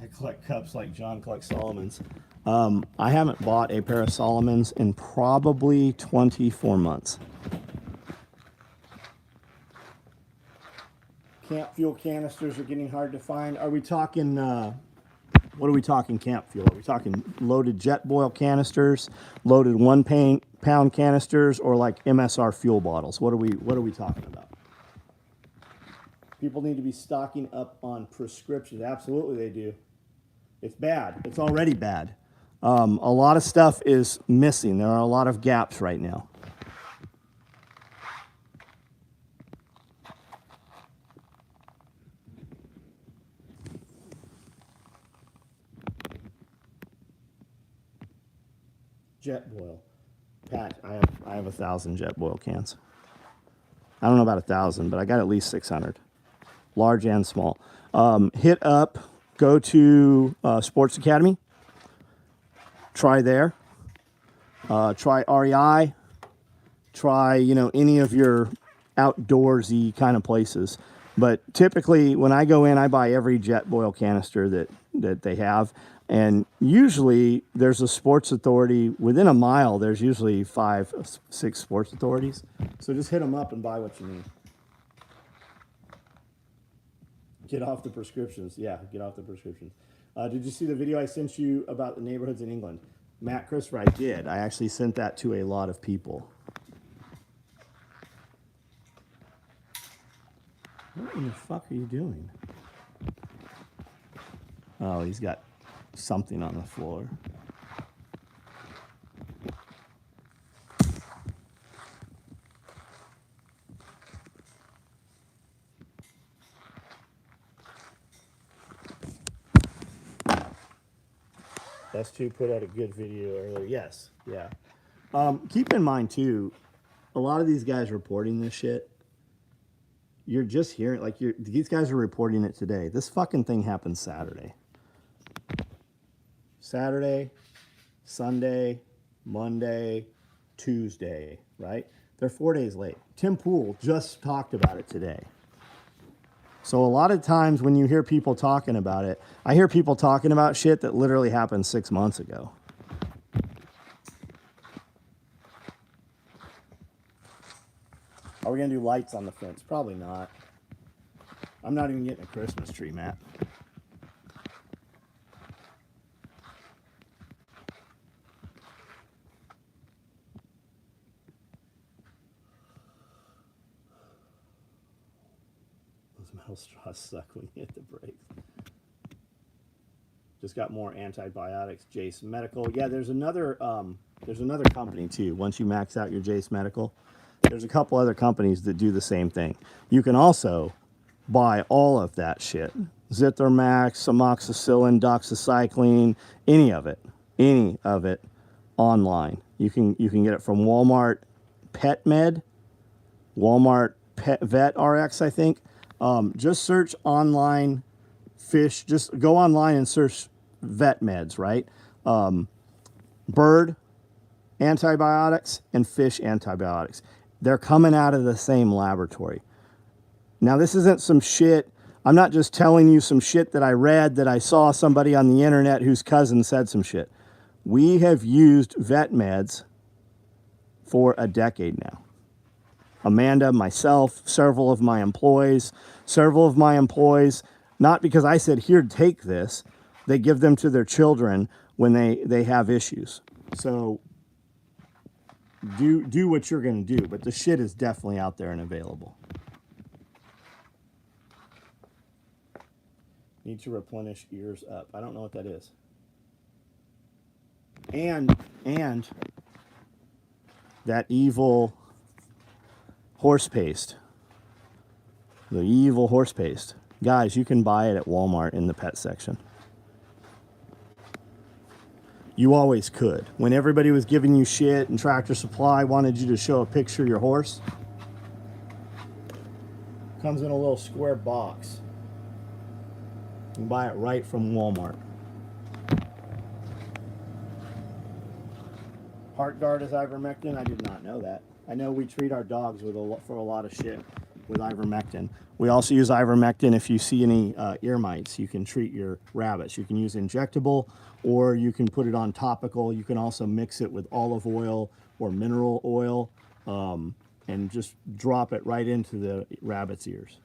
I collect cups like John collects Solomons. I haven't bought a pair of Solomons in probably 24 months. Camp fuel canisters are getting hard to find. Are we talking, what are we talking camp fuel? Are we talking loaded jet boil canisters, loaded 1 pound canisters, or like MSR fuel bottles? What are we talking about? People need to be stocking up on prescriptions. Absolutely they do. It's bad. It's already bad. A lot of stuff is missing. There are a lot of gaps right now. Jet boil. Pat, I have 1,000 jet boil cans. I don't know about 1,000, but I got at least 600. Large and small. Hit up, go to Sports Academy. Try there. Try REI. Try, you know, any of your outdoorsy kind of places. But typically, when I go in, I buy every jet boil canister that they have. And usually, there's a sports authority. Within a mile, there's usually 5, 6 sports authorities. So just hit them up and buy what you need. Get off the prescriptions. Yeah, get off the prescriptions. Did you see the video I sent you about the neighborhoods in England? Matt Christopher, I did. I actually sent that to a lot of people. What in the fuck are you doing? Oh, he's got something on the floor. S2 put out a good video earlier. Yes, yeah. Keep in mind, too, a lot of these guys reporting this shit, you're just hearing, like, these guys are reporting it today. This fucking thing happened Saturday. Saturday, Sunday, Monday, Tuesday, right? They're 4 days late. Tim Pool just talked about it today. So a lot of times when you hear people talking about it, I hear people talking about shit that literally happened 6 months ago. Are we going to do lights on the fence? Probably not. I'm not even getting a Christmas tree, Matt. Those metal straws suck when you hit the brakes. Just got more antibiotics. Jace Medical. Yeah, there's another company too. Once you max out your Jace Medical, there's a couple other companies that do the same thing. You can also buy all of that shit. Zithromax, amoxicillin, doxycycline, any of it online. You can get it from Walmart Pet Med, Walmart Pet Vet RX, I think. Just search online fish. Just go online and search vet meds, right? Bird antibiotics and fish antibiotics. They're coming out of the same laboratory. Now, this isn't some shit. I'm not just telling you some shit that I read, that I saw somebody on the internet whose cousin said some shit. We have used vet meds for a decade now. Amanda, myself, several of my employees, not because I said, here, take this. They give them to their children when they have issues. So do what you're going to do, but the shit is definitely out there and available. Need to replenish ears up. I don't know what that is. And that evil horse paste. The evil horse paste. Guys, you can buy it at Walmart in the pet section. You always could. When everybody was giving you shit and Tractor Supply wanted you to show a picture of your horse, comes in a little square box. You can buy it right from Walmart. HeartGuard is ivermectin. I did not know that. I know we treat our dogs for a lot of shit with ivermectin. We also use ivermectin if you see any ear mites. You can treat your rabbits. You can use injectable, or you can put it on topical. You can also mix it with olive oil or mineral oil and just drop it right into the rabbit's ears.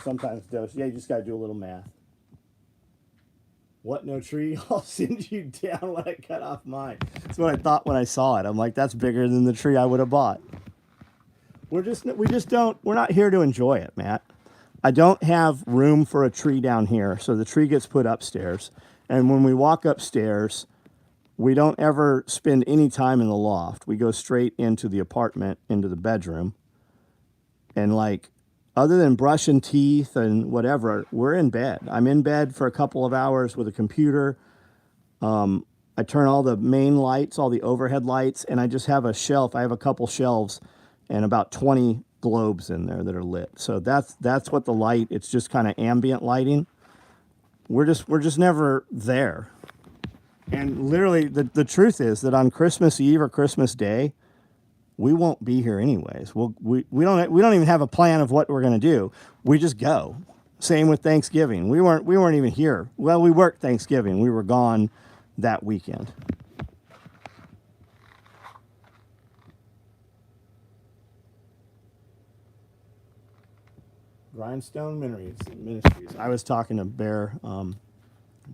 Sometimes dose. Yeah, you just got to do a little math. What, no tree? I'll send you down when I cut off mine. That's what I thought when I saw it. I'm like, that's bigger than the tree I would have bought. We're not here to enjoy it, Matt. I don't have room for a tree down here, so the tree gets put upstairs. And when we walk upstairs, we don't ever spend any time in the loft. We go straight into the apartment, into the bedroom. And like, other than brushing teeth and whatever, we're in bed. I'm in bed for a couple of hours with a computer. I turn all the main lights, all the overhead lights, and I just have a shelf. I have a couple shelves and about 20 globes in there that are lit. So that's what the light, it's just kind of ambient lighting. We're just never there. And literally the truth is that on Christmas Eve or Christmas Day, we won't be here anyways. We don't even have a plan of what we're going to do. We just go. Same with Thanksgiving. We weren't even here. Well, we worked Thanksgiving. We were gone that weekend. Grindstone Ministries. I was talking to Bear. I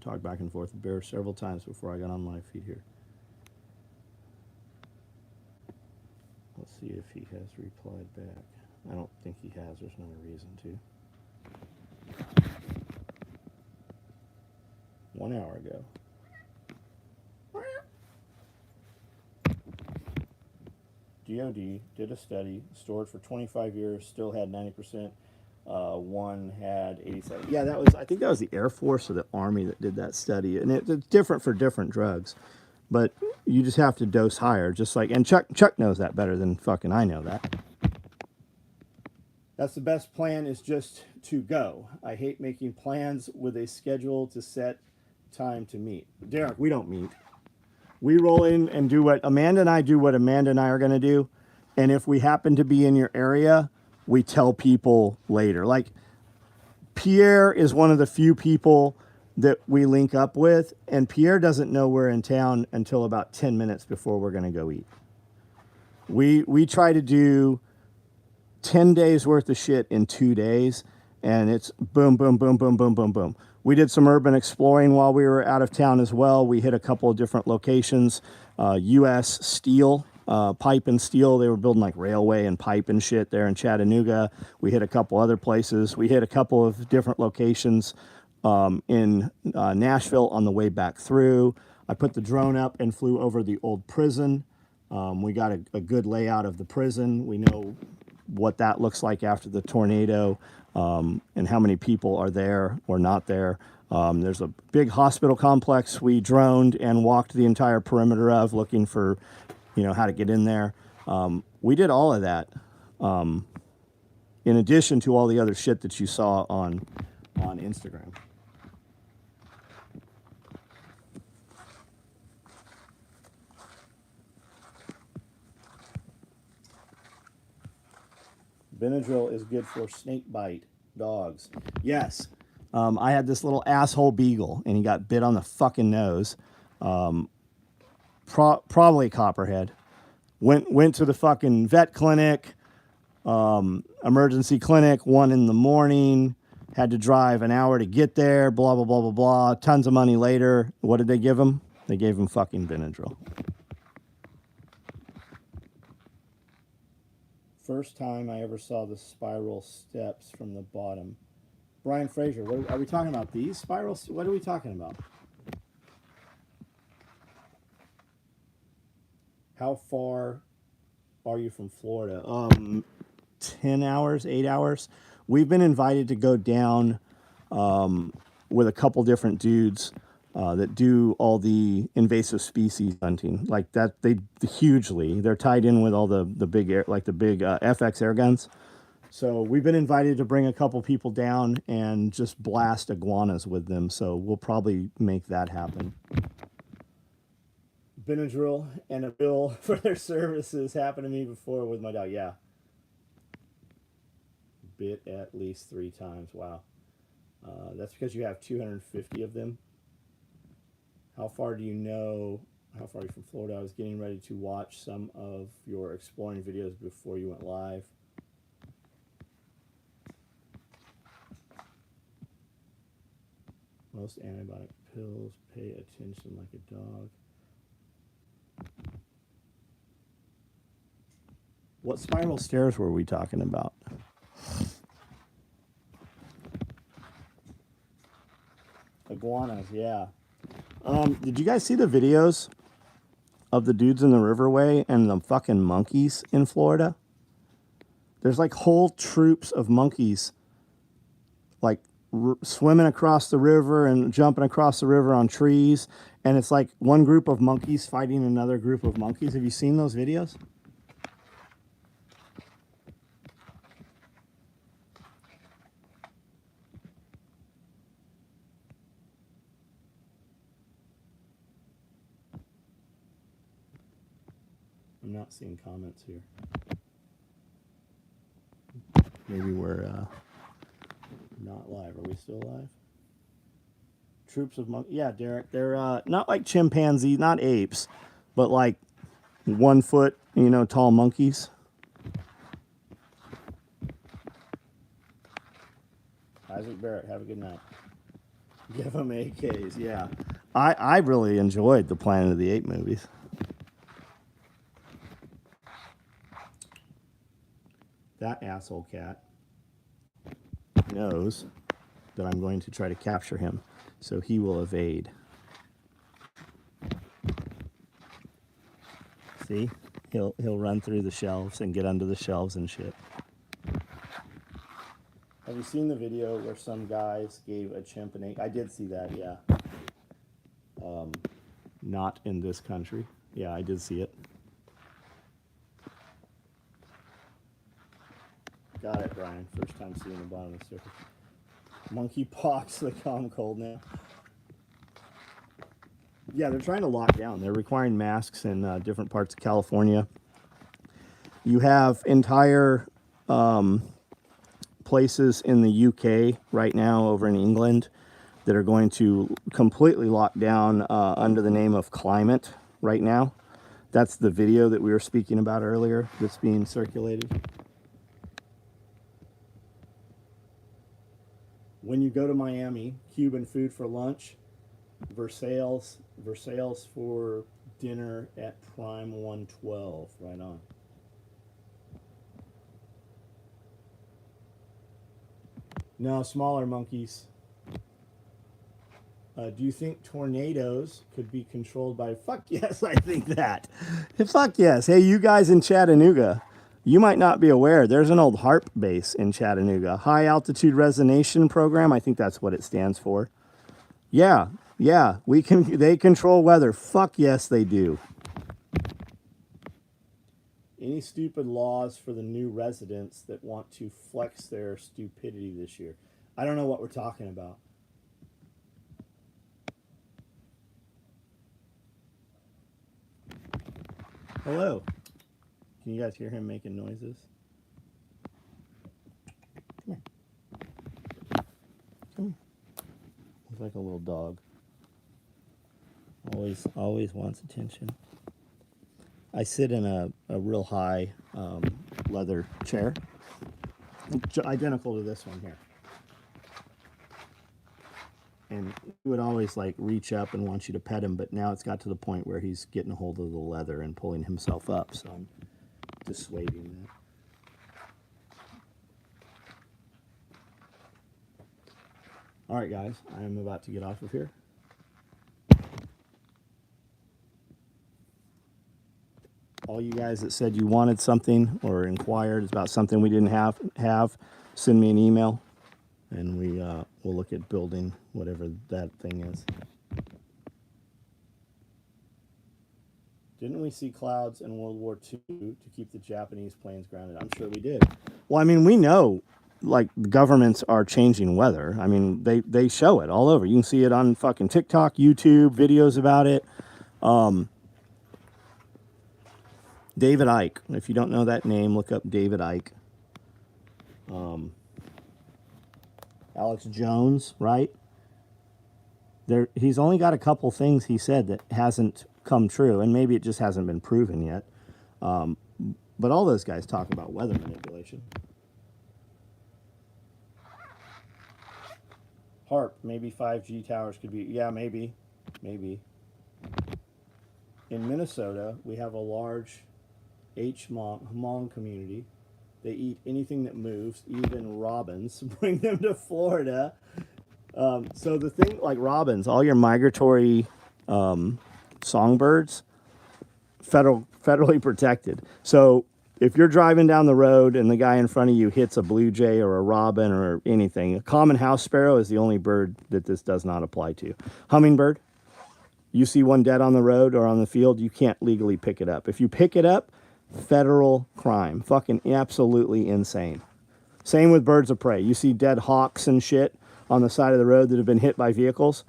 talked back and forth with Bear several times before I got on live feed here. Let's see if he has replied back. I don't think he has. There's no reason to. 1 hour ago. DOD did a study, stored for 25 years, still had 90%. One had 87. Yeah, I think that was the Air Force or the Army that did that study. And it's different for different drugs. But you just have to dose higher, just like, and Chuck knows that better than fucking I know that. That's the best plan, is just to go. I hate making plans with a schedule to set time to meet. Derek, we don't meet. We roll in and do what Amanda and I do, what Amanda and I are going to do. And if we happen to be in your area, we tell people later. Like, Pierre is one of the few people that we link up with, and Pierre doesn't know we're in town until about 10 minutes before we're going to go eat. We try to do 10 days worth of shit in 2 days, and it's boom, boom, boom, boom, boom, boom, boom. We did some urban exploring while we were out of town as well. We hit a couple of different locations. U.S. Steel, pipe and steel. They were building like railway and pipe and shit there in Chattanooga. We hit a couple other places. We hit a couple of different locations in Nashville on the way back through. I put the drone up and flew over the old prison. We got a good layout of the prison. We know what that looks like after the tornado, and how many people are there or not there. There's a big hospital complex we droned and walked the entire perimeter of, looking for, how to get in there. We did all of that, in addition to all the other shit that you saw on Instagram. Benadryl is good for snake bite dogs. Yes. I had this little asshole beagle, and he got bit on the fucking nose. Probably copperhead. Went to the fucking vet clinic, emergency clinic, 1 a.m. Had to drive an hour to get there, blah, blah, blah, blah, blah. Tons of money later. What did they give him? They gave him fucking Benadryl. First time I ever saw the spiral steps from the bottom. Brian Fraser, what are we talking about? These spirals? What are we talking about? How far are you from Florida? 10 hours, 8 hours. We've been invited to go down with a couple different dudes that do all the invasive species hunting, like that. They hugely. They're tied in with all the big air, like the big FX air guns. So we've been invited to bring a couple people down and just blast iguanas with them. So we'll probably make that happen. Benadryl and a bill for their services happened to me before with my dog. Yeah. Bit at least 3 times. Wow. That's because you have 250 of them. How far do you know? How far are you from Florida? I was getting ready to watch some of your exploring videos before you went live. Most antibiotic pills, pay attention like a dog. What spiral stairs were we talking about? Iguanas, yeah. Did you guys see the videos of the dudes in the riverway and the fucking monkeys in Florida? There's like whole troops of monkeys, like swimming across the river and jumping across the river on trees. And it's like one group of monkeys fighting another group of monkeys. Have you seen those videos? I'm not seeing comments here. Maybe we're not live. Are we still live? Troops of monkeys. Yeah, Derek. They're not like chimpanzees, not apes, but like 1 foot, tall monkeys. Isaac Barrett, have a good night. Give them AKs, yeah. I really enjoyed the Planet of the Apes movies. That asshole cat knows that I'm going to try to capture him, so he will evade. See? He'll run through the shelves and get under the shelves and shit. Have you seen the video where some guys gave a chimp an egg? I did see that, yeah. Not in this country. Yeah, I did see it. Got it, Brian. First time seeing the bottom of the surface. Monkey pox, the calm cold now. Yeah, they're trying to lock down. They're requiring masks in different parts of California. You have entire places in the UK right now, over in England, that are going to completely lock down under the name of climate right now. That's the video that we were speaking about earlier that's being circulated. When you go to Miami, Cuban food for lunch, Versailles for dinner at Prime 112. Right on. No, smaller monkeys. Do you think tornadoes could be controlled by... Fuck yes, I think that. Fuck yes. Hey, you guys in Chattanooga, you might not be aware, there's an old HARP base in Chattanooga. High Altitude Resonation Program, I think that's what it stands for. Yeah, they control weather. Fuck yes, they do. Any stupid laws for the new residents that want to flex their stupidity this year? I don't know what we're talking about. Hello. Can you guys hear him making noises? Come here. Come here. He's like a little dog. Always wants attention. I sit in a real high leather chair, identical to this one here. And he would always like reach up and want you to pet him, but now it's got to the point where he's getting a hold of the leather and pulling himself up, so I'm dissuading that. All right, guys, I am about to get off of here. All you guys that said you wanted something or inquired about something we didn't have, send me an email, and we'll look at building whatever that thing is. Didn't we see clouds in World War II to keep the Japanese planes grounded? I'm sure we did. Well, I mean, we know, like, governments are changing weather. I mean, they show it all over. You can see it on fucking TikTok, YouTube, videos about it. David Icke. If you don't know that name, look up David Icke. Alex Jones, right? He's only got a couple things he said that hasn't come true, and maybe it just hasn't been proven yet. But all those guys talk about weather manipulation. HARP, maybe 5G towers could be... Yeah, maybe. In Minnesota, we have a large Hmong community. They eat anything that moves, even robins. Bring them to Florida. So the thing, like robins, all your migratory songbirds, federally protected. So if you're driving down the road and the guy in front of you hits a blue jay or a robin or anything, a common house sparrow is the only bird that this does not apply to. Hummingbird, you see one dead on the road or on the field, you can't legally pick it up. If you pick it up, federal crime. Fucking absolutely insane. Same with birds of prey. You see dead hawks and shit on the side of the road that have been hit by vehicles,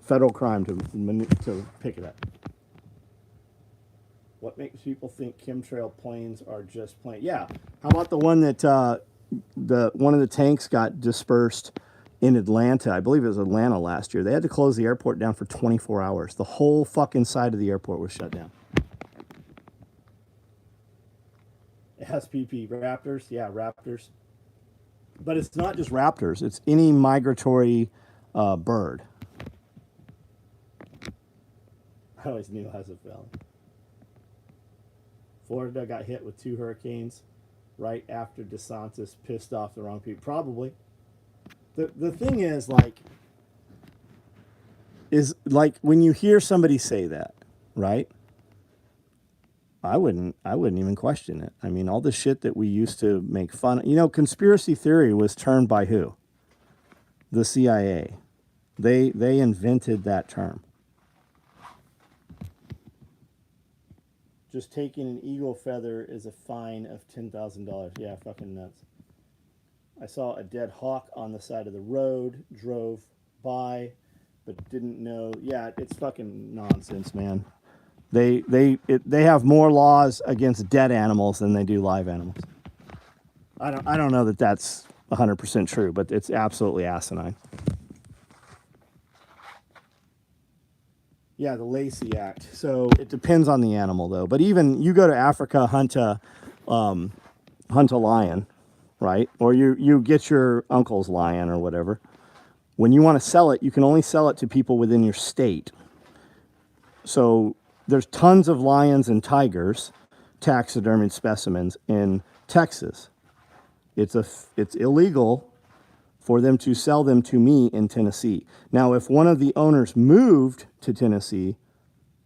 federal crime to pick it up. What makes people think chemtrail planes are just planes? Yeah. How about the one that one of the tanks got dispersed in Atlanta? I believe it was Atlanta last year. They had to close the airport down for 24 hours. The whole fucking side of the airport was shut down. SPP, raptors. Yeah, raptors. But it's not just raptors. It's any migratory bird. I always knew I was a felon. Florida got hit with 2 hurricanes right after DeSantis pissed off the wrong people. Probably. The thing is like when you hear somebody say that, right? I wouldn't even question it. I mean, all the shit that we used to make fun of, conspiracy theory was termed by who? The CIA. They invented that term. Just taking an eagle feather is a fine of $10,000. Yeah, fucking nuts. I saw a dead hawk on the side of the road, drove by. but didn't know. Yeah, it's fucking nonsense, man. They have more laws against dead animals than they do live animals. I don't know that that's 100% true, but it's absolutely asinine. Yeah, the Lacey Act. So it depends on the animal, though. But even you go to Africa, hunt a lion, right? Or you get your uncle's lion or whatever. When you want to sell it, you can only sell it to people within your state. So there's tons of lions and tigers, taxidermied specimens in Texas. It's illegal for them to sell them to me in Tennessee. Now, if one of the owners moved to Tennessee,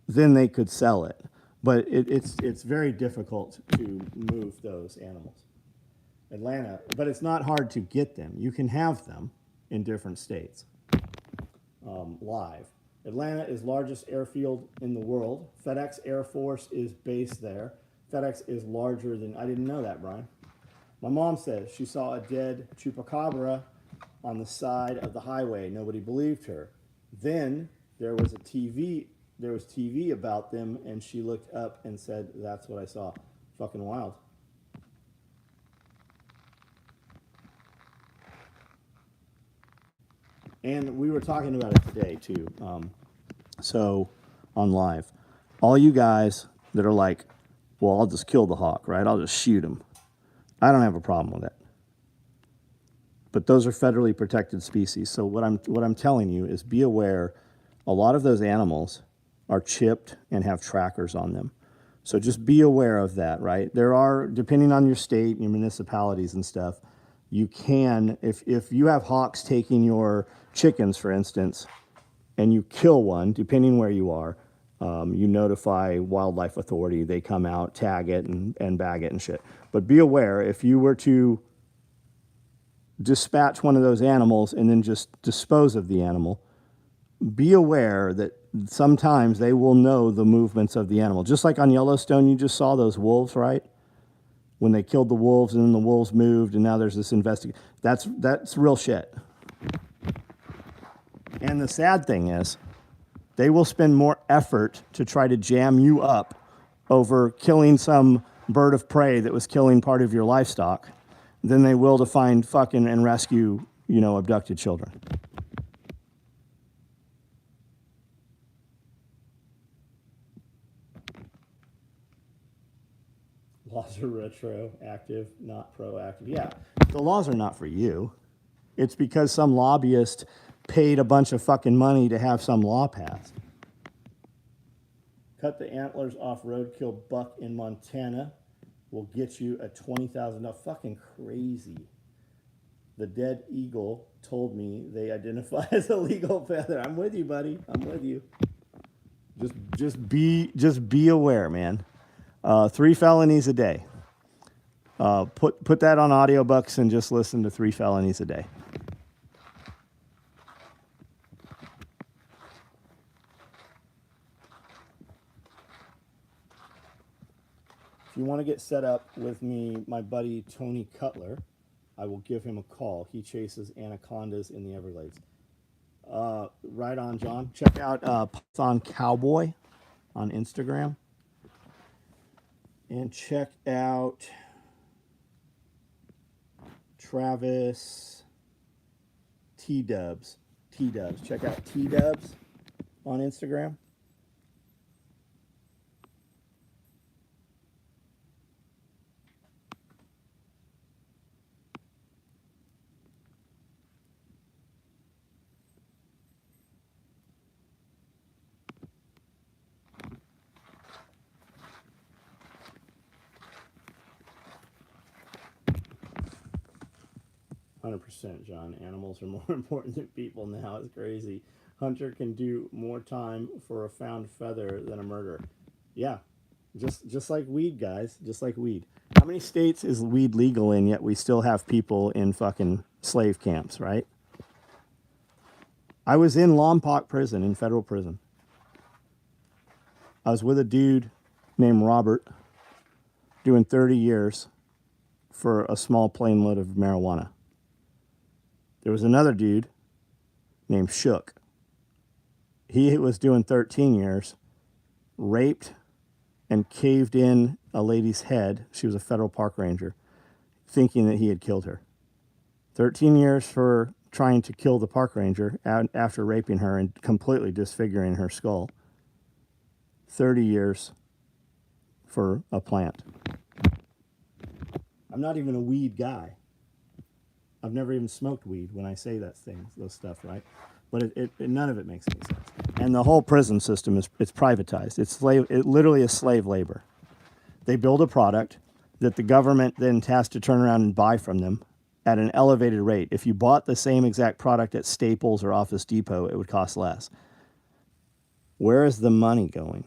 then they could sell it. But it's very difficult to move those animals. Atlanta, but it's not hard to get them. You can have them in different states live. Atlanta is largest airfield in the world. FedEx Air Force is based there. FedEx is larger than, I didn't know that, Brian. My mom says she saw a dead chupacabra on the side of the highway. Nobody believed her. Then there was TV about them, and she looked up and said, that's what I saw. Fucking wild. And we were talking about it today, too. So, on live. All you guys that are like, well, I'll just kill the hawk, right? I'll just shoot him. I don't have a problem with that. But those are federally protected species. So what I'm telling you is be aware, a lot of those animals are chipped and have trackers on them. So just be aware of that, right? There are, depending on your state and your municipalities and stuff, you can, if you have hawks taking your chickens, for instance, and you kill one, depending where you are, you notify Wildlife Authority, they come out, tag it, and bag it and shit. But be aware, if you were to dispatch one of those animals and then just dispose of the animal, be aware that sometimes they will know the movements of the animal. Just like on Yellowstone, you just saw those wolves, right? When they killed the wolves and then the wolves moved and now there's this investigation. That's real shit. And the sad thing is, they will spend more effort to try to jam you up over killing some bird of prey that was killing part of your livestock than they will to find fucking and rescue, abducted children. Laws are retroactive, not proactive. Yeah, the laws are not for you. It's because some lobbyist paid a bunch of fucking money to have some law passed. Cut the antlers off roadkill buck in Montana will get you a $20,000. Fucking crazy. The dead eagle told me they identify as a legal feather. I'm with you, buddy. I'm with you. Just be aware, man. 3 felonies a day. Put that on audiobooks and just listen to 3 felonies a day. If you want to get set up with me, my buddy Tony Cutler, I will give him a call. He chases anacondas in the Everglades. Right on, John. Check out Python Cowboy on Instagram. And check out Travis T-Dubs. Check out T-Dubs on Instagram. 100%, John. Animals are more important than people now. It's crazy. Hunter can do more time for a found feather than a murder. Yeah, just like weed, guys. Just like weed. How many states is weed legal in, yet we still have people in fucking slave camps, right? I was in Lompoc prison, in federal prison. I was with a dude named Robert doing 30 years for a small plane load of marijuana. There was another dude named Shook He was doing 13 years, raped and caved in a lady's head. She was a federal park ranger, thinking that he had killed her. 13 years for trying to kill the park ranger after raping her and completely disfiguring her skull. 30 years for a plant. I'm not even a weed guy. I've never even smoked weed when I say those stuff, right? But none of it makes any sense. And the whole prison system it's privatized. It literally is slave labor. They build a product that the government then has to turn around and buy from them at an elevated rate. If you bought the same exact product at Staples or Office Depot, it would cost less. Where is the money going?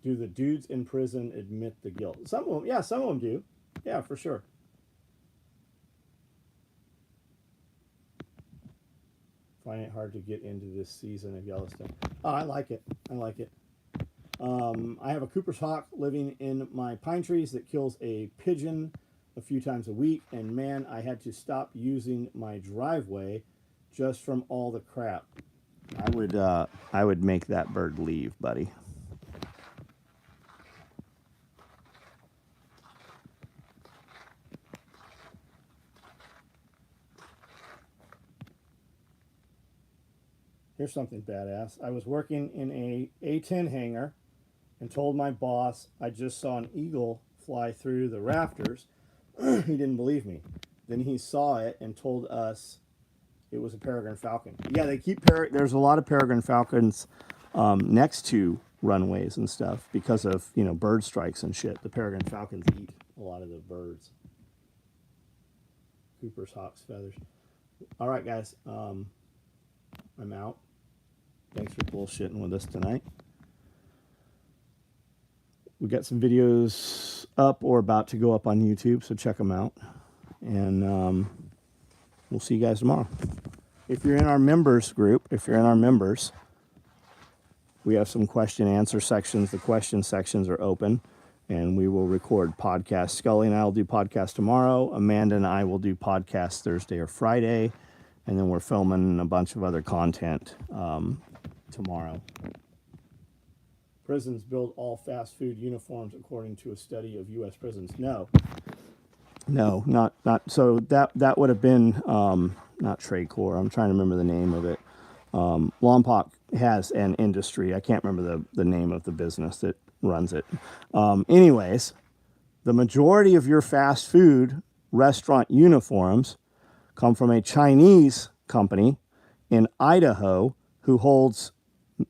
Do the dudes in prison admit the guilt? Some of them, yeah, some of them do. Yeah, for sure. Find it hard to get into this season of Yellowstone. Oh, I like it. I like it. I have a Cooper's hawk living in my pine trees that kills a pigeon a few times a week, and man, I had to stop using my driveway just from all the crap. I would make that bird leave, buddy. Here's something badass. I was working in a A-10 hangar and told my boss I just saw an eagle fly through the rafters. He didn't believe me. Then he saw it and told us it was a peregrine falcon. Yeah, they keep there's a lot of peregrine falcons next to runways and stuff because of, bird strikes and shit. The peregrine falcons eat a lot of the birds. Cooper's hawk's feathers. All right, guys. I'm out. Thanks for bullshitting with us tonight. We got some videos up or about to go up on YouTube, so check them out. And we'll see you guys tomorrow. If you're in our members group, we have some question and answer sections. The question sections are open, and we will record podcasts. Scully and I will do podcasts tomorrow. Amanda and I will do podcasts Thursday or Friday. And then we're filming a bunch of other content tomorrow. Prisons build all fast food uniforms according to a study of U.S. prisons. No, not. So that would have been not Traycor. I'm trying to remember the name of it. Lompoc has an industry. I can't remember the name of the business that runs it. Anyways, the majority of your fast food restaurant uniforms come from a Chinese company in Idaho who holds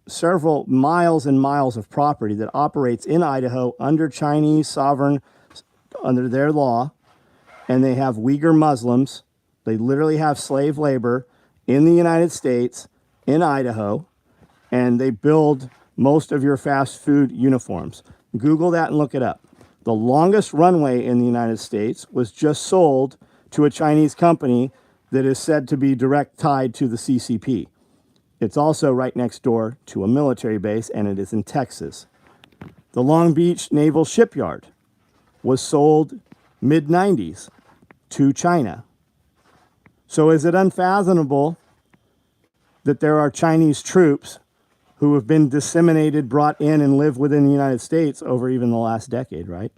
several miles and miles of property that operates in Idaho under Chinese sovereign, under their law, and they have Uyghur Muslims. They literally have slave labor in the United States, in Idaho, and they build most of your fast food uniforms. Google that and look it up. The longest runway in the United States was just sold to a Chinese company that is said to be direct tied to the CCP. It's also right next door to a military base, and it is in Texas. The Long Beach Naval Shipyard was sold mid-90s to China. So is it unfathomable that there are Chinese troops who have been disseminated, brought in, and live within the United States over even the last decade, right?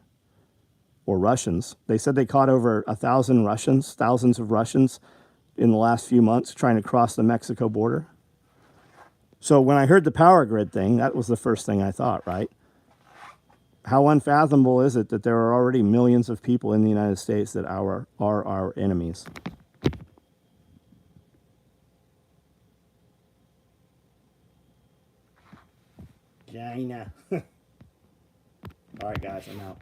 Or Russians. They said they caught over 1,000 Russians, thousands of Russians in the last few months trying to cross the Mexico border. So when I heard the power grid thing, that was the first thing I thought, right? How unfathomable is it that there are already millions of people in the United States that are our enemies? China. All right, guys, I'm out.